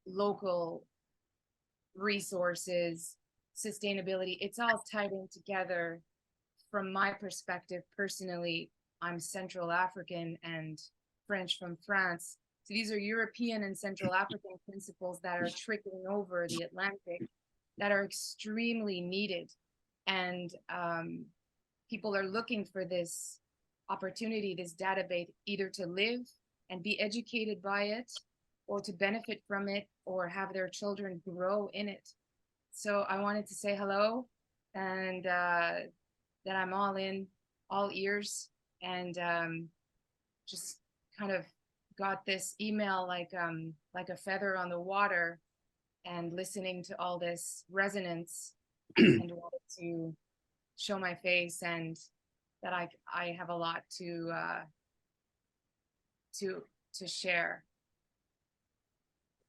Speaker 12: local resources, sustainability. It's all tied in together. From my perspective, personally, I'm Central African and French from France. So these are European and Central African principles that are trickling over the Atlantic, that are extremely needed. And people are looking for this opportunity, this database, either to live and be educated by it, or to benefit from it, or have their children grow in it. So I wanted to say hello, and that I'm all in, all ears, and just kind of got this email like a feather on the water, and listening to all this resonance and wanted to show my face, and that I have a lot to share.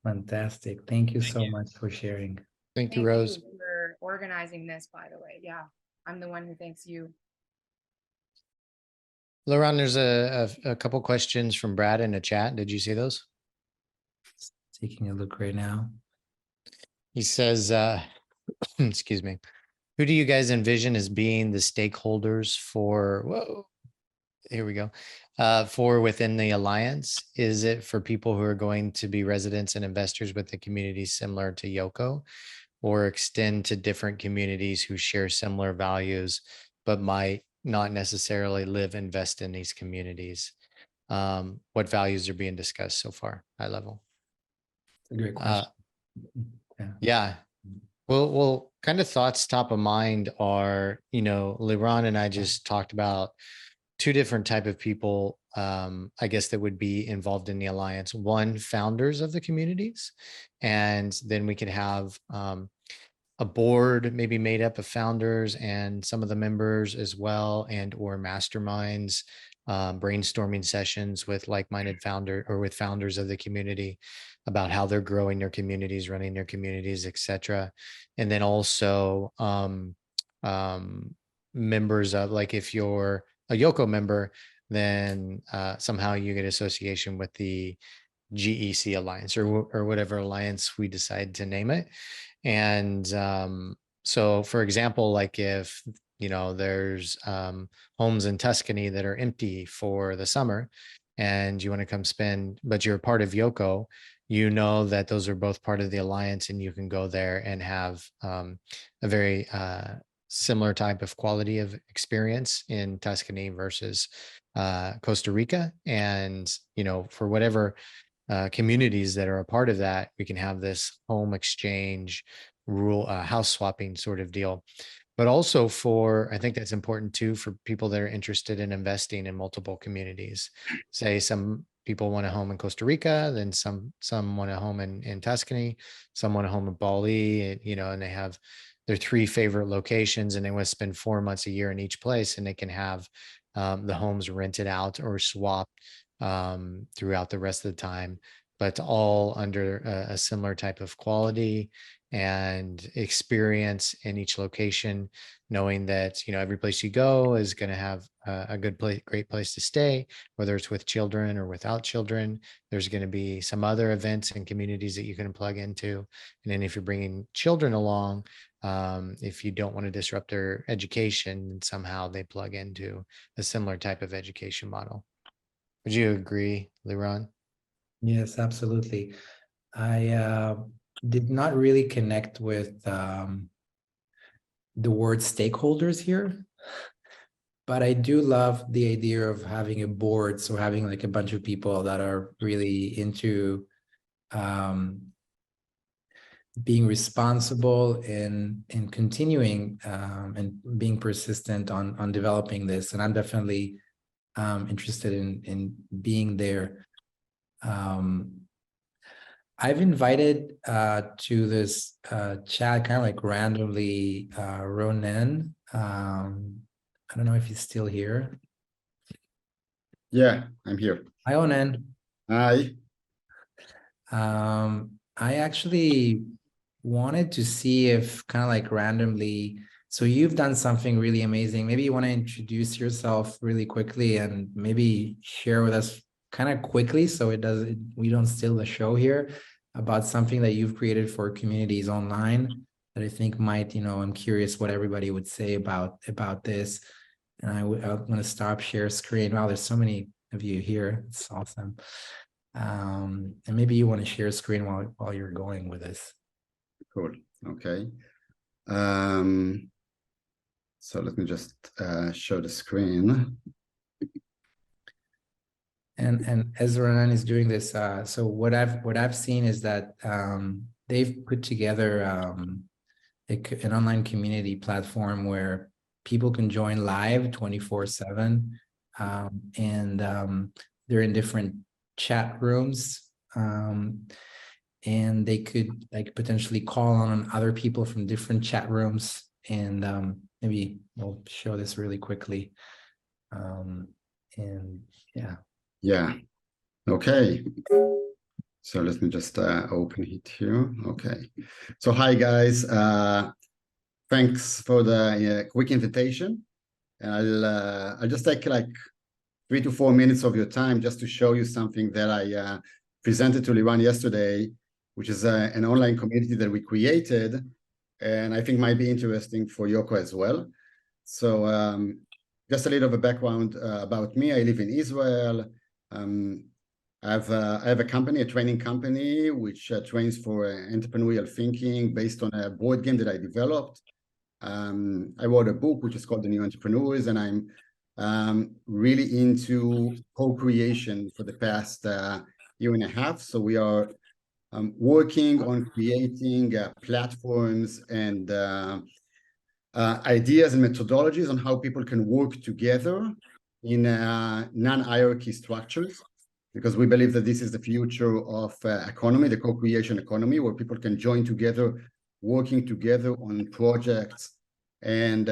Speaker 1: Fantastic. Thank you so much for sharing.
Speaker 2: Thank you, Rose.
Speaker 12: Thank you for organizing this, by the way. Yeah, I'm the one who thanks you.
Speaker 2: Laurent, there's a couple questions from Brad in the chat. Did you see those?
Speaker 1: Taking a look right now.
Speaker 2: He says, excuse me, who do you guys envision as being the stakeholders for, whoa, here we go, for within the alliance? Is it for people who are going to be residents and investors with the communities similar to Yoko, or extend to different communities who share similar values, but might not necessarily live, invest in these communities? What values are being discussed so far, high level?
Speaker 1: It's a great question.
Speaker 2: Yeah. Well, kind of thoughts top of mind are, Liran and I just talked about two different type of people, I guess, that would be involved in the alliance. One, founders of the communities, and then we could have a board maybe made up of founders and some of the members as well, and or masterminds, brainstorming sessions with like-minded founder or with founders of the community about how they're growing their communities, running their communities, etc. And then also members of, like, if you're a Yoko member, then somehow you get association with the GEC Alliance or whatever alliance we decide to name it. And so, for example, like if there's homes in Tuscany that are empty for the summer and you want to come spend, but you're a part of Yoko, that those are both part of the alliance, and you can go there and have a very similar type of quality of experience in Tuscany versus Costa Rica. And, for whatever communities that are a part of that, we can have this home exchange house swapping sort of deal. But also I think that's important too, for people that are interested in investing in multiple communities. Say some people want a home in Costa Rica, then some want a home in Tuscany, some want a home in Bali, and they have their 3 favorite locations, and they want to spend 4 months a year in each place, and they can have the homes rented out or swapped throughout the rest of the time, but all under a similar type of quality and experience in each location, knowing that every place you go is going to have a great place to stay, whether it's with children or without children. There's going to be some other events and communities that you can plug into. And then if you're bringing children along, if you don't want to disrupt their education, somehow they plug into a similar type of education model. Would you agree, Liran?
Speaker 1: Yes, absolutely. I did not really connect with the word stakeholders here, but I do love the idea of having a board. So having like a bunch of people that are really into being responsible in continuing and being persistent on developing this. And I'm definitely interested in being there. I've invited to this chat kind of like randomly Ronen. I don't know if he's still here.
Speaker 13: Yeah, I'm here.
Speaker 1: Hi, Onen.
Speaker 13: Hi.
Speaker 1: I actually wanted to see if kind of like randomly, so you've done something really amazing. Maybe you want to introduce yourself really quickly and maybe share with us kind of quickly, so we don't steal the show here, about something that you've created for communities online that I think might, I'm curious what everybody would say about this. And I'm going to stop share screen. Wow, there's so many of you here. It's awesome. And maybe you want to share screen while you're going with this.
Speaker 13: Cool. Okay. So let me just show the screen.
Speaker 1: And as Ronen is doing this, so what I've seen is that they've put together an online community platform where people can join live 24/7, and they're in different chat rooms, and they could like potentially call on other people from different chat rooms, and maybe we'll show this really quickly, and yeah.
Speaker 13: Yeah. Okay. So let me just open it here. Okay. So hi guys. Thanks for the quick invitation. I'll just take like 3 to 4 minutes of your time just to show you something that I presented to Liran yesterday, which is an online community that we created, and I think might be interesting for Yoko as well. So just a little of a background about me. I live in Israel. I have a company, a training company, which trains for entrepreneurial thinking based on a board game that I developed. I wrote a book which is called The New Entrepreneurs, and I'm really into co-creation for the past year and a half. So we are working on creating platforms and ideas and methodologies on how people can work together in non-hierarchy structures, because we believe that this is the future of economy, the co-creation economy, where people can join together, working together on projects and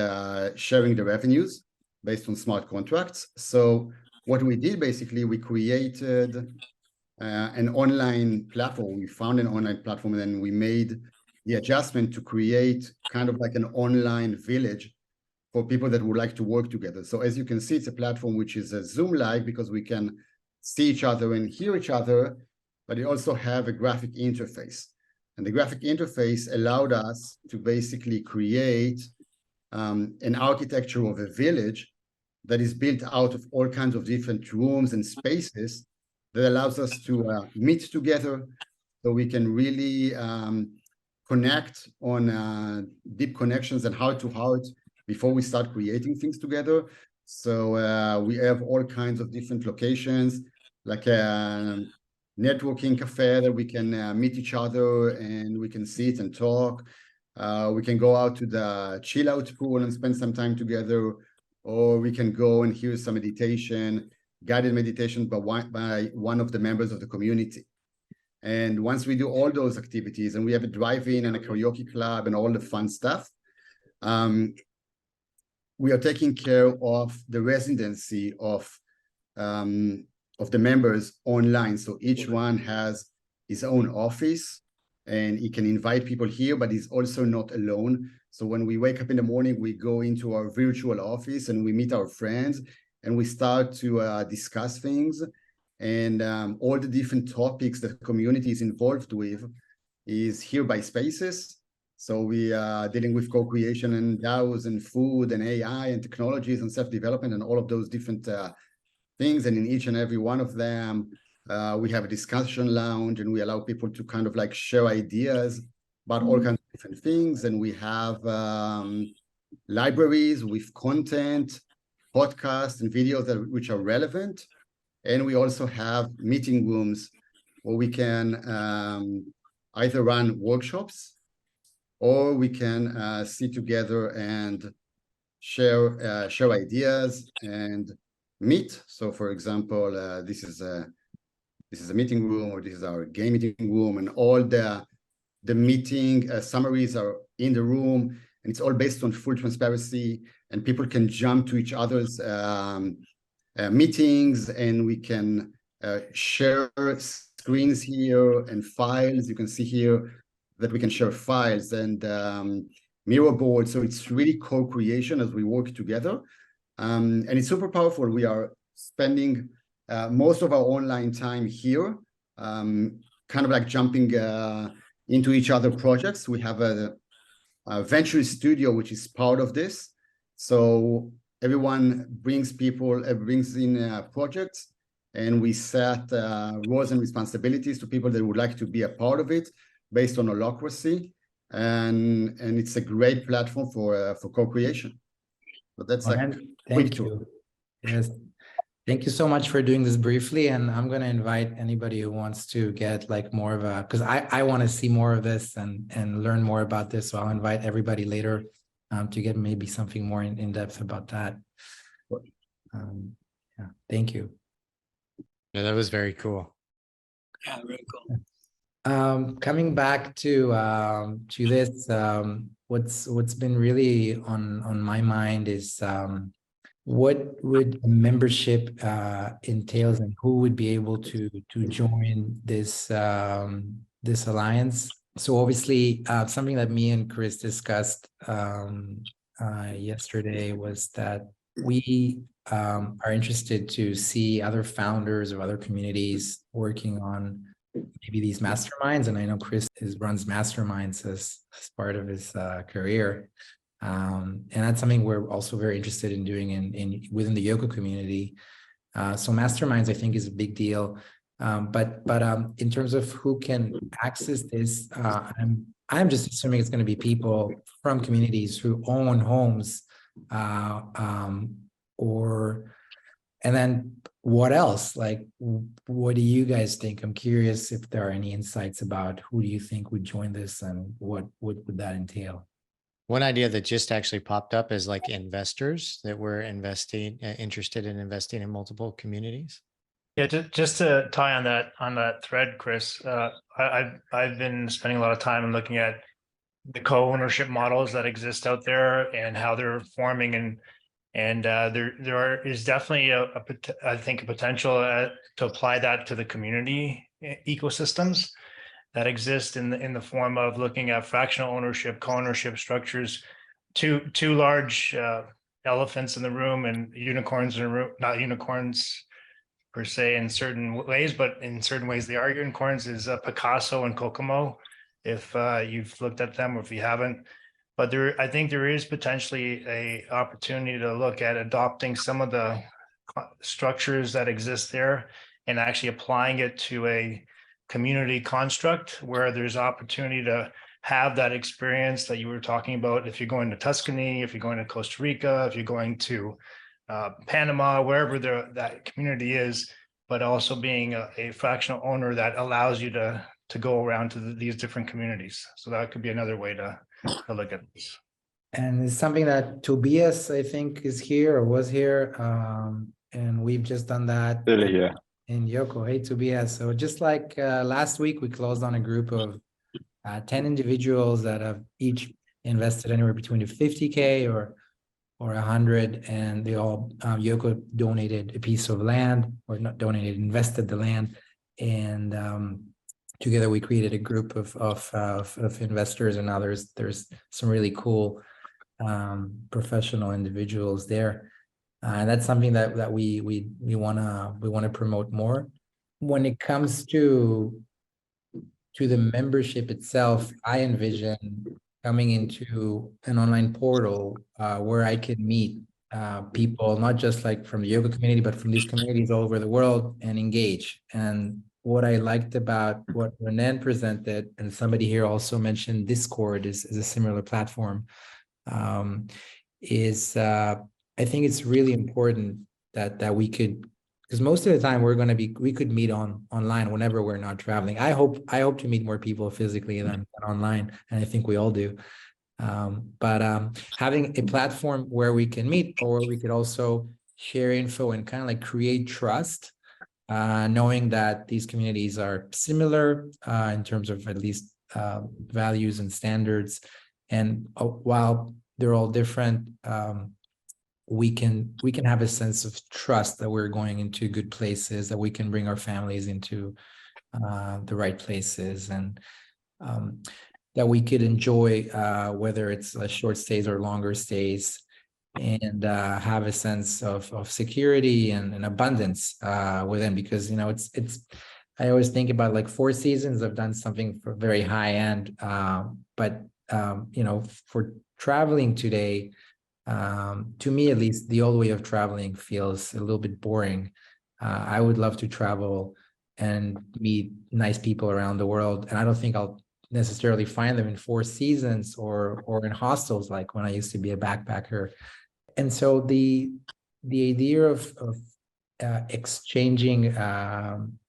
Speaker 13: sharing the revenues based on smart contracts. So what we did, basically, we created an online platform. We found an online platform, and then we made the adjustment to create kind of like an online village for people that would like to work together. So as you can see, it's a platform which is a Zoom-like, because we can see each other and hear each other, but it also have a graphic interface. And the graphic interface allowed us to basically create an architecture of a village that is built out of all kinds of different rooms and spaces that allows us to meet together, so we can really connect on deep connections and heart-to-heart before we start creating things together. So we have all kinds of different locations, like a networking cafe that we can meet each other and we can sit and talk. We can go out to the chill out pool and spend some time together, or we can go and hear some meditation, guided meditation by one of the members of the community. And once we do all those activities, and we have a drive-in and a karaoke club and all the fun stuff, we are taking care of the residency of the members online. So each one has his own office, and he can invite people here, but he's also not alone. So when we wake up in the morning, we go into our virtual office and we meet our friends, and we start to discuss things. And all the different topics that the community is involved with is here by Spaces. So we are dealing with co-creation and DAOs and food and AI and technologies and self-development and all of those different things. And in each and every one of them, we have a discussion lounge, and we allow people to kind of like share ideas about all kinds of different things. And we have libraries with content, podcasts and videos which are relevant. And we also have meeting rooms where we can either run workshops, or we can sit together and share ideas and meet. So, for example, this is a meeting room, or this is our game meeting room, and all the meeting summaries are in the room, and it's all based on full transparency, and people can jump to each other's meetings, and we can share screens here and files. You can see here that we can share files and mirror boards. So it's really co-creation as we work together. And it's super powerful. We are spending most of our online time here, kind of like jumping into each other projects. We have a venture studio, which is part of this. So everyone brings in projects, and we set roles and responsibilities to people that would like to be a part of it based on holacracy. And it's a great platform for co-creation. So that's
Speaker 1: thank you. Yes. Thank you so much for doing this briefly. And I'm going to invite anybody who wants to get like more of a, because I want to see more of this and learn more about this. So I'll invite everybody later to get maybe something more in depth about that. Yeah, thank you.
Speaker 2: Yeah, that was very cool.
Speaker 5: Yeah, very cool.
Speaker 1: Coming back to this, what's been really on my mind is what would membership entails, and who would be able to join this this alliance. So obviously, something that me and Chris discussed yesterday was that we are interested to see other founders of other communities working on maybe these masterminds. And I know Chris runs masterminds as part of his career. And that's something we're also very interested in doing in within the Yoko community. So masterminds, I think, is a big deal. But in terms of who can access this, I'm just assuming it's going to be people from communities who own homes, and then what else? Like, what do you guys think? I'm curious if there are any insights about who do you think would join this and what would that entail?
Speaker 2: One idea that just actually popped up is like investors that were interested in investing in multiple communities.
Speaker 4: Yeah, just to tie on that thread, Chris, I've been spending a lot of time looking at the co-ownership models that exist out there and how they're forming, and there is definitely I think a potential to apply that to the community ecosystems that exist in the form of looking at fractional ownership, co-ownership structures, two large elephants in the room and unicorns in the room, not unicorns per se in certain ways, but in certain ways they are unicorns, is Picasso and Kokomo, if you've looked at them or if you haven't. But I think there is potentially a opportunity to look at adopting some of the structures that exist there and actually applying it to a community construct where there's opportunity to have that experience that you were talking about. If you're going to Tuscany, if you're going to Costa Rica, if you're going to Panama, wherever that community is, but also being a fractional owner that allows you to go around to these different communities. So that could be another way to look at this.
Speaker 1: And it's something that Tobias, I think, is here or was here. And we've just done that.
Speaker 8: Really, yeah.
Speaker 1: In Yoko. Hey, Tobias. So just like last week, we closed on a group of 10 individuals that have each invested anywhere between 50K or 100, and they all Yoko donated a piece of land, or not donated, invested the land, and together we created a group of investors and others. There's some really cool professional individuals there. And that's something that we want to promote more. When it comes to the membership itself, I envision coming into an online portal where I could meet people, not just like from the yoga community, but from these communities all over the world, and engage. And what I liked about what Renan presented, and somebody here also mentioned Discord is a similar platform, I think it's really important that we could, because most of the time we could meet online whenever we're not traveling. I hope to meet more people physically than online, and I think we all do. But having a platform where we can meet, or we could also share info and kind of like create trust, knowing that these communities are similar in terms of at least values and standards, and while they're all different, we can have a sense of trust that we're going into good places, that we can bring our families into the right places, and that we could enjoy whether it's short stays or longer stays, and have a sense of security and abundance within. Because it's I always think about like Four Seasons have done something for very high end, but for traveling today, to me at least, the old way of traveling feels a little bit boring. I would love to travel and meet nice people around the world, and I don't think I'll necessarily find them in Four Seasons or in hostels like when I used to be a backpacker. And so the idea of exchanging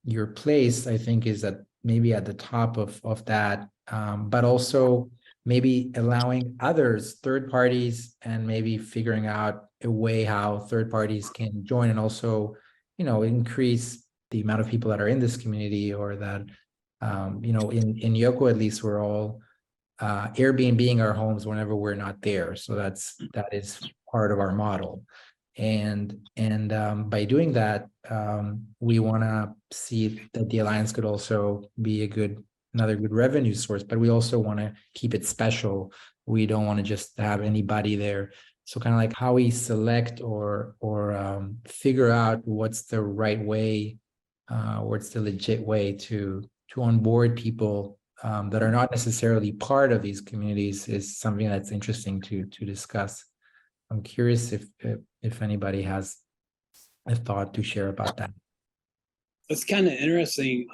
Speaker 1: your place, I think, is that maybe at the top of that, but also maybe allowing others, third parties, and maybe figuring out a way how third parties can join, and also, increase the amount of people that are in this community, or that, in Yoko, at least, we're all Airbnb-ing our homes whenever we're not there. So that is part of our model. And by doing that, we want to see that the Alliance could also be another good revenue source, but we also want to keep it special. We don't want to just have anybody there. So kind of like how we select or figure out what's the right way, what's the legit way to onboard people that are not necessarily part of these communities is something that's interesting to discuss. I'm curious if anybody has a thought to share about that.
Speaker 5: It's kind of interesting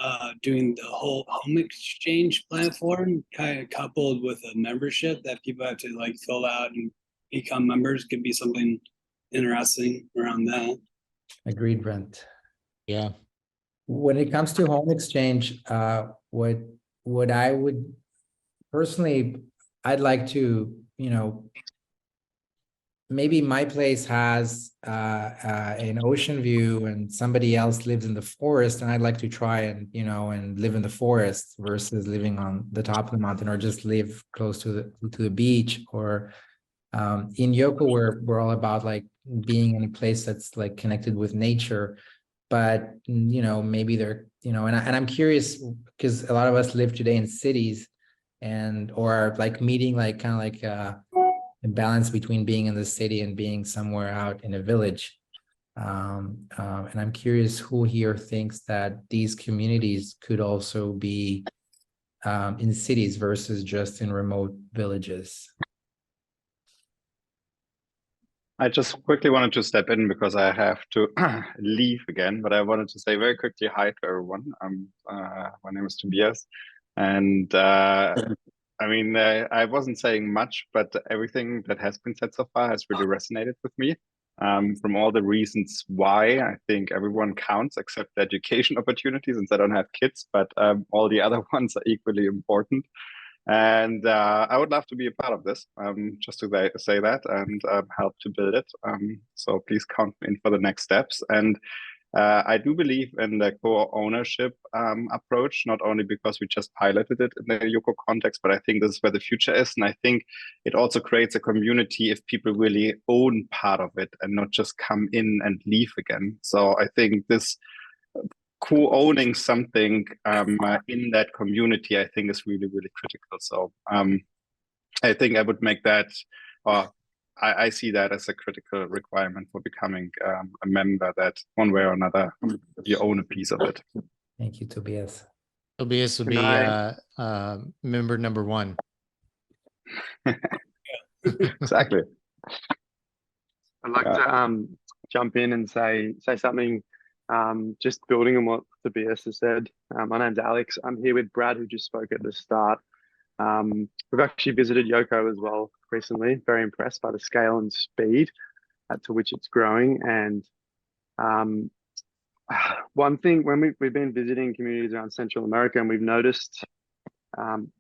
Speaker 5: doing the whole home exchange platform kind of coupled with a membership that people have to like fill out and become members could be something interesting around that.
Speaker 1: Agreed, Brent.
Speaker 2: Yeah.
Speaker 1: When it comes to home exchange, what I would personally, I'd like to, maybe my place has an ocean view and somebody else lives in the forest, and I'd like to try and and live in the forest versus living on the top of the mountain, or just live close to the beach. Or in Yoco, we're all about like being in a place that's like connected with nature. But maybe they're and I'm curious because a lot of us live today in cities or like meeting like kind of like a balance between being in the city and being somewhere out in a village. And I'm curious who here thinks that these communities could also be in cities versus just in remote villages.
Speaker 14: I just quickly wanted to step in because I have to leave again, but I wanted to say very quickly hi to everyone. My name is Tobias, and I wasn't saying much, but everything that has been said so far has really resonated with me. From all the reasons why I think everyone counts except the education opportunities, since I don't have kids, but all the other ones are equally important. And I would love to be a part of this, just to say that and help to build it. So please count me in for the next steps. And I do believe in the co-ownership approach, not only because we just piloted it in the Yoco context, but I think this is where the future is. And I think it also creates a community if people really own part of it and not just come in and leave again. So I think this co-owning something in that community, I think is really, really critical. So I think I would make that, I see that as a critical requirement for becoming a member, that one way or another, you own a piece of it.
Speaker 1: Thank you, Tobias.
Speaker 2: Tobias would be member number 1.
Speaker 14: Exactly.
Speaker 15: I'd like to jump in and say something, just building on what Tobias has said. My name's Alex. I'm here with Brad, who just spoke at the start. We've actually visited Yoco as well recently. Very impressed by the scale and speed to which it's growing. And one thing, when we've been visiting communities around Central America, and we've noticed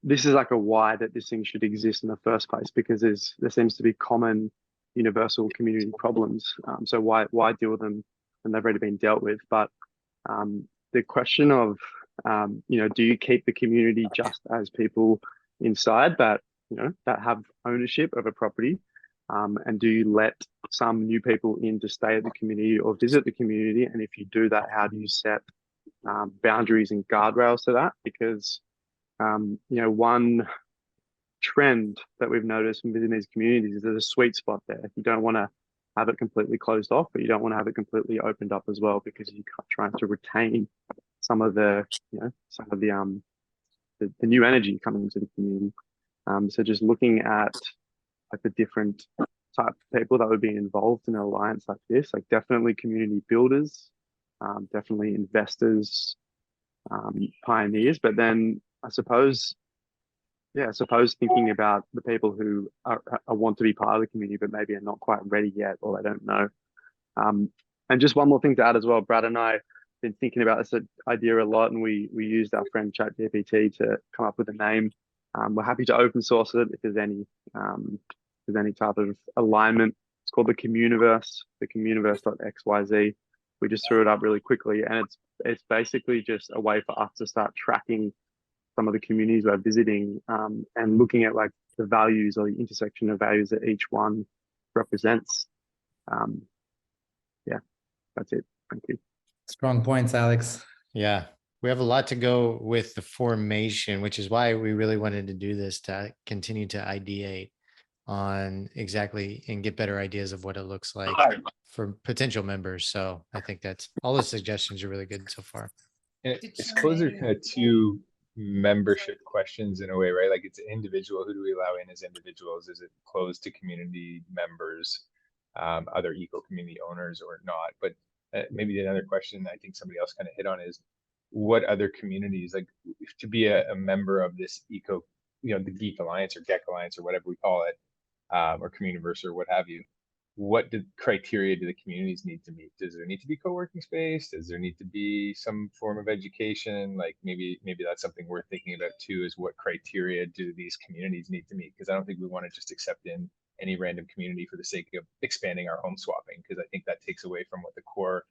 Speaker 15: this is like a why that this thing should exist in the first place, because there seems to be common universal community problems. So why deal with them when they've already been dealt with? But the question of do you keep the community just as people inside that that have ownership of a property, and do you let some new people in to stay at the community or visit the community? And if you do that, how do you set boundaries and guardrails to that? Because one trend that we've noticed from visiting these communities is there's a sweet spot there. You don't want to have it completely closed off, but you don't want to have it completely opened up as well, because you're trying to retain some of the the new energy coming into the community. So just looking at like the different type of people that would be involved in an alliance like this, like definitely community builders, definitely investors, pioneers, but then I suppose thinking about the people who want to be part of the community, but maybe are not quite ready yet, or they don't know. And just one more thing to add as well, Brad and I have been thinking about this idea a lot, and we used our friend ChatGPT to come up with a name. We're happy to open source it if there's any type of alignment. It's called the Communiverse, the Communiverse.xyz. We just threw it up really quickly, and it's basically just a way for us to start tracking some of the communities we're visiting, and looking at like the values or the intersection of values that each one represents. Yeah, that's it. Thank you.
Speaker 1: Strong points, Alex.
Speaker 2: Yeah, we have a lot to go with the formation, which is why we really wanted to do this, to continue to ideate. on exactly and get better ideas of what it looks like for potential members. So I think that's all the suggestions are really good so far.
Speaker 8: And I suppose there are kind of two membership questions in a way, right? Like it's individual. Who do we allow in as individuals? Is it closed to community members, other eco community owners, or not? But maybe another question I think somebody else kind of hit on is what other communities, like to be a member of this eco, the Geek Alliance or GEC Alliance or whatever we call it, or Communiverse or what have you. What criteria do the communities need to meet? Does there need to be co-working space? Does there need to be some form of education? Like maybe that's something we're thinking about too, is what criteria do these communities need to meet? Because I don't think we want to just accept in any random community for the sake of expanding our home swapping, because I think that takes away from what the core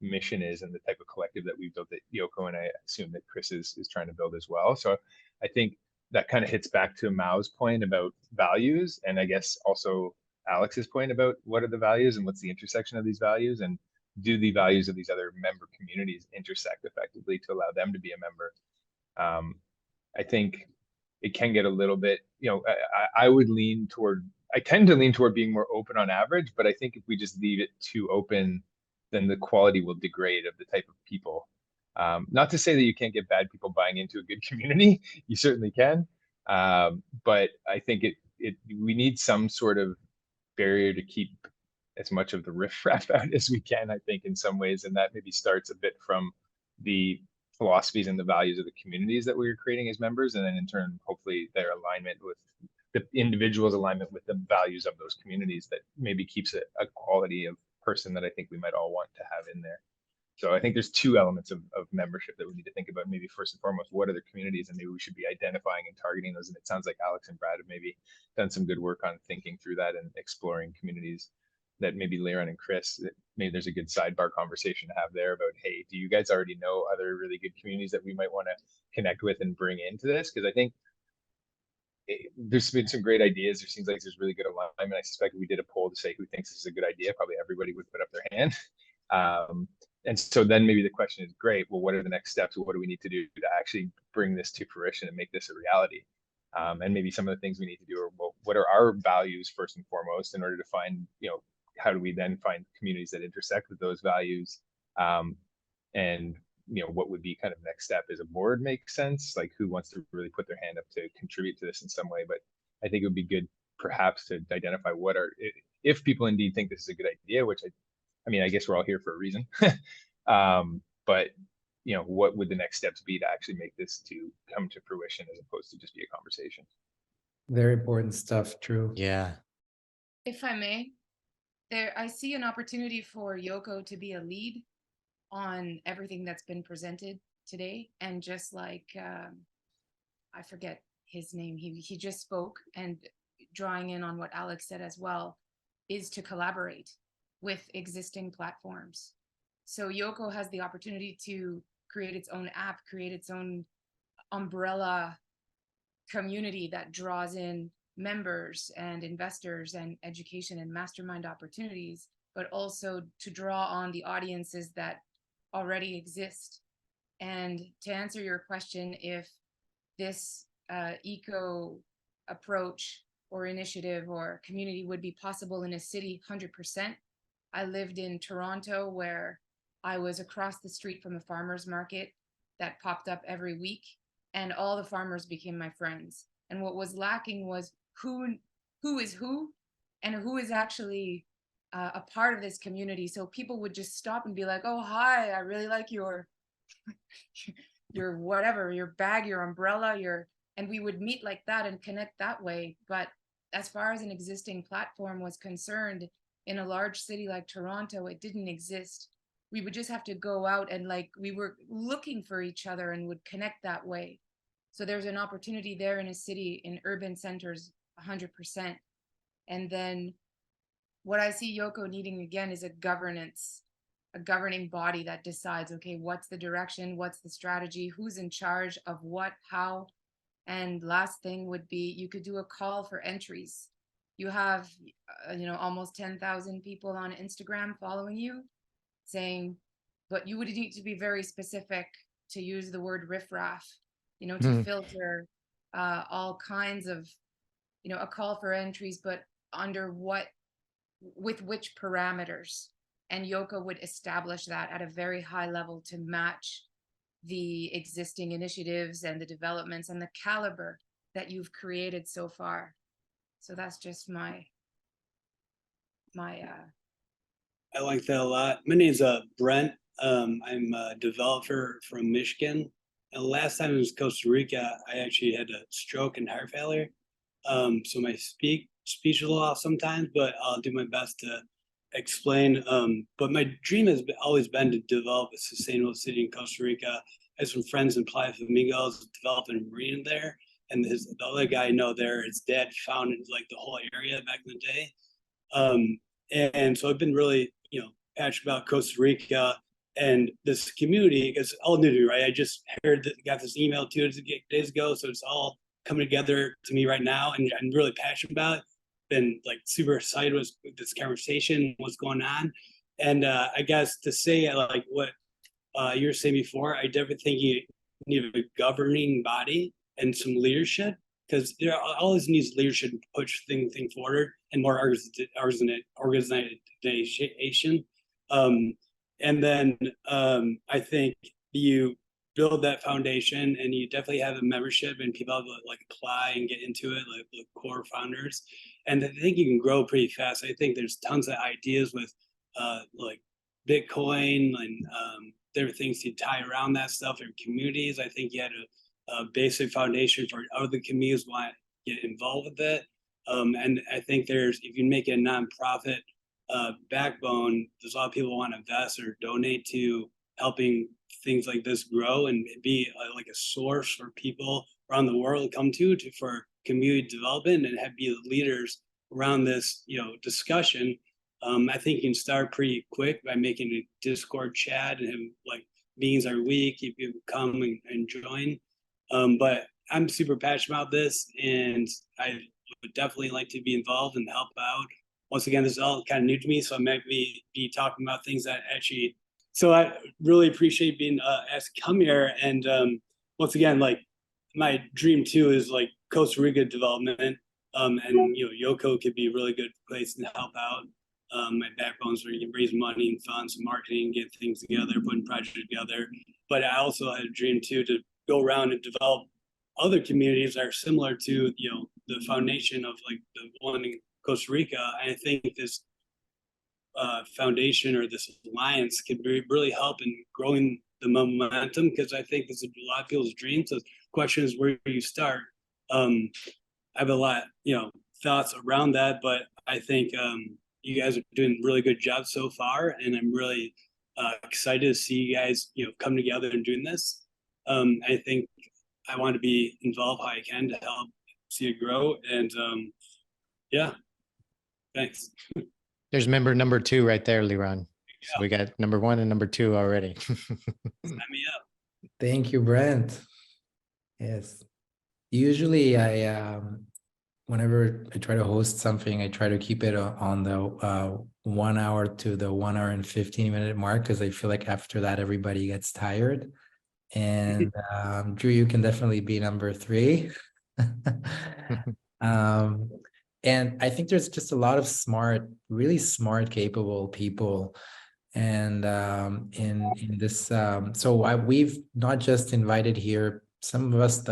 Speaker 8: mission is and the type of collective that we've built at Yoko, and I assume that Chris is trying to build as well. So I think that kind of hits back to Mao's point about values, and I guess also Alex's point about what are the values and what's the intersection of these values, and do the values of these other member communities intersect effectively to allow them to be a member. I think it can get a little bit, I tend to lean toward being more open on average, but I think if we just leave it too open, then the quality will degrade of the type of people. Not to say that you can't get bad people buying into a good community, you certainly can. But I think we need some sort of barrier to keep as much of the riffraff out as we can, I think, in some ways. And that maybe starts a bit from the philosophies and the values of the communities that we're creating as members. And then in turn, hopefully their alignment with the individual's alignment with the values of those communities that maybe keeps a quality of person that I think we might all want to have in there. So I think there's two elements of membership that we need to think about. Maybe first and foremost, what are the communities, and maybe we should be identifying and targeting those. And it sounds like Alex and Brad have maybe done some good work on thinking through that and exploring communities that maybe Liran and Chris, maybe there's a good sidebar conversation to have there about, hey, do you guys already know other really good communities that we might want to connect with and bring into this? Because I think there's been some great ideas. There seems like there's really good alignment. I suspect if we did a poll to say who thinks this is a good idea, probably everybody would put up their hand. And so then maybe the question is, great, well, what are the next steps? What do we need to do to actually bring this to fruition and make this a reality? And maybe some of the things we need to do are, well, what are our values first and foremost in order to find, how do we then find communities that intersect with those values? And, what would be kind of next step? Is a board make sense? Like who wants to really put their hand up to contribute to this in some way? But I think it would be good perhaps to identify if people indeed think this is a good idea, which I guess we're all here for a reason. But what would the next steps be to actually make this to come to fruition as opposed to just be a conversation?
Speaker 1: Very important stuff, true.
Speaker 2: Yeah.
Speaker 12: If I may, I see an opportunity for Yoko to be a lead on everything that's been presented today. And just like, I forget his name, he just spoke, and drawing in on what Alex said as well, is to collaborate with existing platforms. So Yoko has the opportunity to create its own app, create its own umbrella community that draws in members and investors and education and mastermind opportunities, but also to draw on the audiences that already exist. And to answer your question, if this eco approach or initiative or community would be possible in a city, 100%. I lived in Toronto, where I was across the street from a farmer's market that popped up every week, and all the farmers became my friends. And what was lacking was who is who, and who is actually a part of this community. So people would just stop and be like, oh, hi, I really like your whatever, your bag, your umbrella, and we would meet like that and connect that way. But as far as an existing platform was concerned, in a large city like Toronto, it didn't exist. We would just have to go out and we were looking for each other and would connect that way. So there's an opportunity there in a city, in urban centers, 100%. And then what I see Yoko needing again is a governing body that decides, okay, what's the direction, what's the strategy, who's in charge of what, how. And last thing would be, you could do a call for entries. You have, almost 10,000 people on Instagram following you, saying, but you would need to be very specific to use the word riffraff, to filter all kinds of a call for entries, but under with which parameters? And Yoko would establish that at a very high level to match the existing initiatives and the developments and the caliber that you've created so far. So that's just my
Speaker 5: I like that a lot. My name's Brent. I'm a developer from Michigan. And last time I was Costa Rica, I actually had a stroke and heart failure. So my speech is a little off sometimes, but I'll do my best to explain. But my dream has always been to develop a sustainable city in Costa Rica. I have some friends in Playa Flamingos developing a marina there. And the other guy I know there, his dad founded like the whole area back in the day. And so I've been really, passionate about Costa Rica and this community. It's all new to me, right? I just got this email 2 days ago, so it's all coming together to me right now, and I'm really passionate about it. Been like super excited with this conversation, what's going on, and I guess to say like what you were saying before, I definitely think you need a governing body and some leadership, because there always needs leadership to push things forward and more organization. And then I think you build that foundation, and you definitely have a membership, and people have to like apply and get into it, like the core founders. And I think you can grow pretty fast. I think there's tons of ideas with like Bitcoin and there are things to tie around that stuff in communities. I think you had a basic foundation for other communities want to get involved with it. And I think if you make a nonprofit backbone, there's a lot of people want to invest or donate to helping things like this grow and be like a source for people around the world to come to for community development and be the leaders around this discussion. I think you can start pretty quick by making a Discord chat and have like meetings every week. You can come and join. But I'm super passionate about this, and I would definitely like to be involved and help out. Once again, this is all kind of new to me, so I might be talking about things that actually. So I really appreciate being asked to come here. And once again, like my dream too is like Costa Rica development, and Yoko could be a really good place to help out. My backbone's where you can raise money and funds and marketing, get things together, putting projects together. But I also had a dream too to go around and develop other communities that are similar to the foundation of like the one in Costa Rica. And I think this foundation or this alliance could really help in growing the momentum, because I think this is a lot of people's dreams. So the question is, where do you start? I have a lot thoughts around that, but I think you guys are doing a really good job so far, and I'm really excited to see you guys come together and doing this. I think I want to be involved how I can to help see it grow, and yeah, thanks.
Speaker 2: There's member number 2 right there, Liran. So we got number 1 and number 2 already.
Speaker 5: Sign me up.
Speaker 1: Thank you, Brent. Yes. Usually whenever I try to host something, I try to keep it on the 1 hour to the 1 hour and 15-minute mark, because I feel like after that, everybody gets tired. And Drew, you can definitely be number 3. And I think there's just a lot of really smart, capable people. And in this, we've not just invited here some of us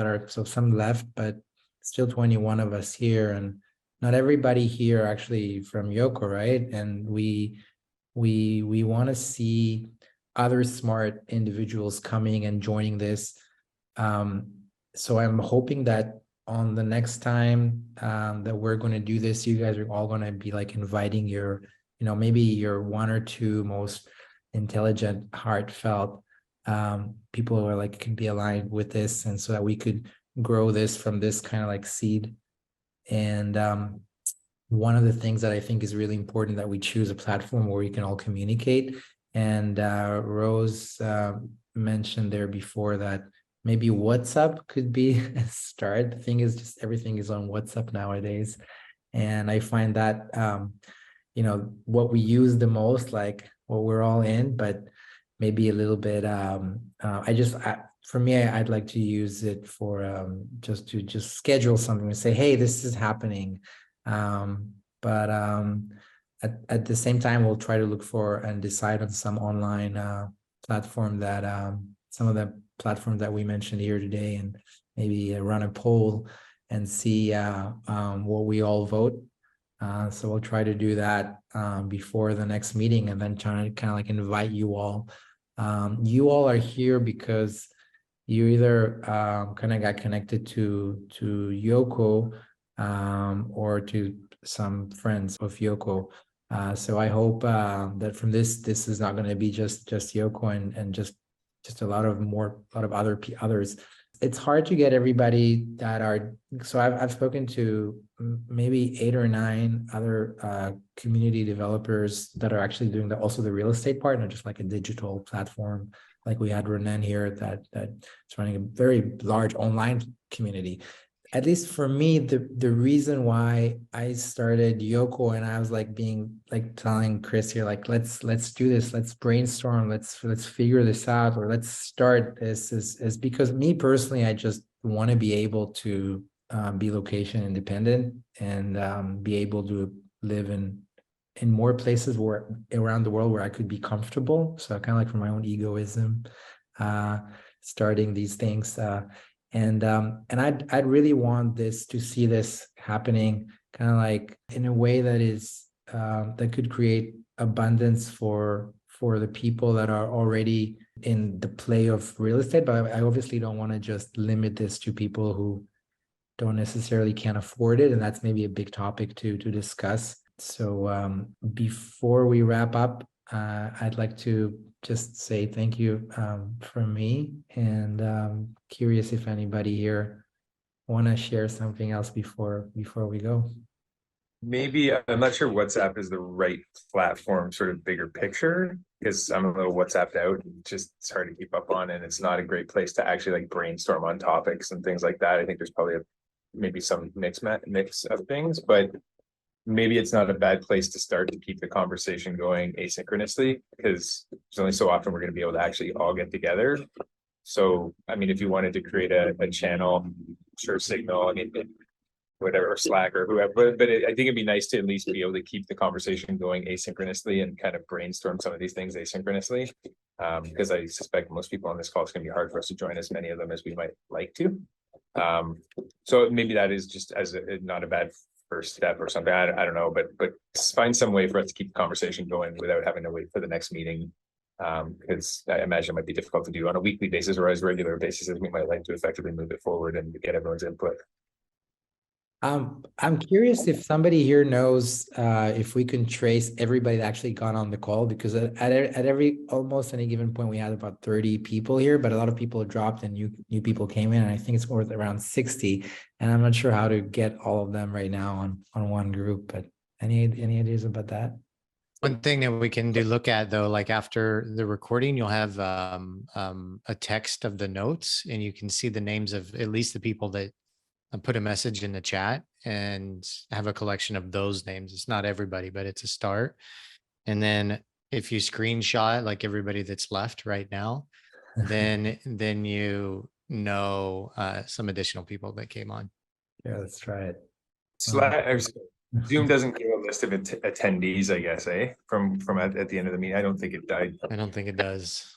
Speaker 1: some left, but still 21 of us here, and not everybody here actually from Yoko, right? And we want to see other smart individuals coming and joining this. So I'm hoping that on the next time that we're going to do this, you guys are all going to be like inviting your, maybe your 1 or 2 most intelligent, heartfelt people who are like can be aligned with this, and so that we could grow this from this kind of like seed. And one of the things that I think is really important, that we choose a platform where we can all communicate. And Rose mentioned there before that maybe WhatsApp could be a start. The thing is, just everything is on WhatsApp nowadays. And I find that, what we use the most, like what we're all in, but maybe a little bit, for me, I'd like to use it for just to schedule something and say, hey, this is happening. But at the same time, we'll try to look for and decide on some online platform that some of the platforms that we mentioned here today, and maybe run a poll and see what we all vote. So we'll try to do that before the next meeting, and then try to kind of like invite you all. You all are here because you either kind of got connected to Yoco or to some friends of Yoco. So I hope that from this is not going to be just Yoco and just a lot of others. It's hard to get everybody that are, so I've spoken to maybe 8 or 9 other community developers that are actually doing also the real estate part, not just like a digital platform. Like we had Renan here that's running a very large online community. At least for me, the reason why I started Yoco, and I was like telling Chris here, like, let's do this, let's brainstorm, let's figure this out, or let's start this is because me personally, I just want to be able to be location independent and be able to live in more places around the world where I could be comfortable. So kind of like for my own egoism, starting these things. And I'd really want to see this happening kind of like in a way that is that could create abundance for the people that are already in the play of real estate. But I obviously don't want to just limit this to people who don't necessarily can't afford it, and that's maybe a big topic to discuss. So before we wrap up, I'd like to just say thank you from me, and curious if anybody here want to share something else before we go.
Speaker 16: Maybe I'm not sure WhatsApp is the right platform, sort of bigger picture, because I'm a little WhatsApped out and it's hard to keep up on, and it's not a great place to actually like brainstorm on topics and things like that. I think there's probably maybe some mix of things, but maybe it's not a bad place to start to keep the conversation going asynchronously, because there's only so often we're going to be able to actually all get together. So, I mean, if you wanted to create a channel, sure, Signal, I mean, whatever, Slack or whoever, but I think it'd be nice to at least be able to keep the conversation going asynchronously and kind of brainstorm some of these things asynchronously, because I suspect most people on this call, it's going to be hard for us to join as many of them as we might like to. So maybe that is just as not a bad first step or something. I don't know, but find some way for us to keep the conversation going without having to wait for the next meeting. Because I imagine it might be difficult to do on a weekly basis or as regular basis as we might like to effectively move it forward and get everyone's input.
Speaker 1: I'm curious if somebody here knows if we can trace everybody that actually got on the call, because at every almost any given point we had about 30 people here, but a lot of people dropped and new people came in, and I think it's more around 60, and I'm not sure how to get all of them right now on one group. But any ideas about that?
Speaker 2: One thing that we can look at though, like after the recording, you'll have a text of the notes, and you can see the names of at least the people that put a message in the chat, and have a collection of those names. It's not everybody, but it's a start. And then if you screenshot like everybody that's left right now, then you know some additional people that came on.
Speaker 1: Yeah, let's try it.
Speaker 16: Zoom doesn't give a list of attendees, I guess, from at the end of the meeting. I don't think it died.
Speaker 2: I don't think it does.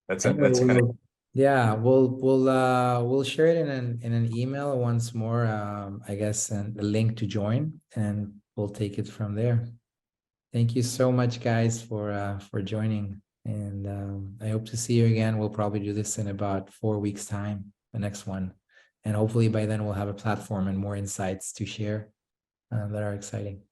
Speaker 16: That's kind of.
Speaker 1: Yeah, we'll share it in an email once more, I guess, and a link to join, and we'll take it from there. Thank you so much, guys, for joining, and I hope to see you again. We'll probably do this in about 4 weeks' time, the next one, and hopefully by then we'll have a platform and more insights to share that are exciting.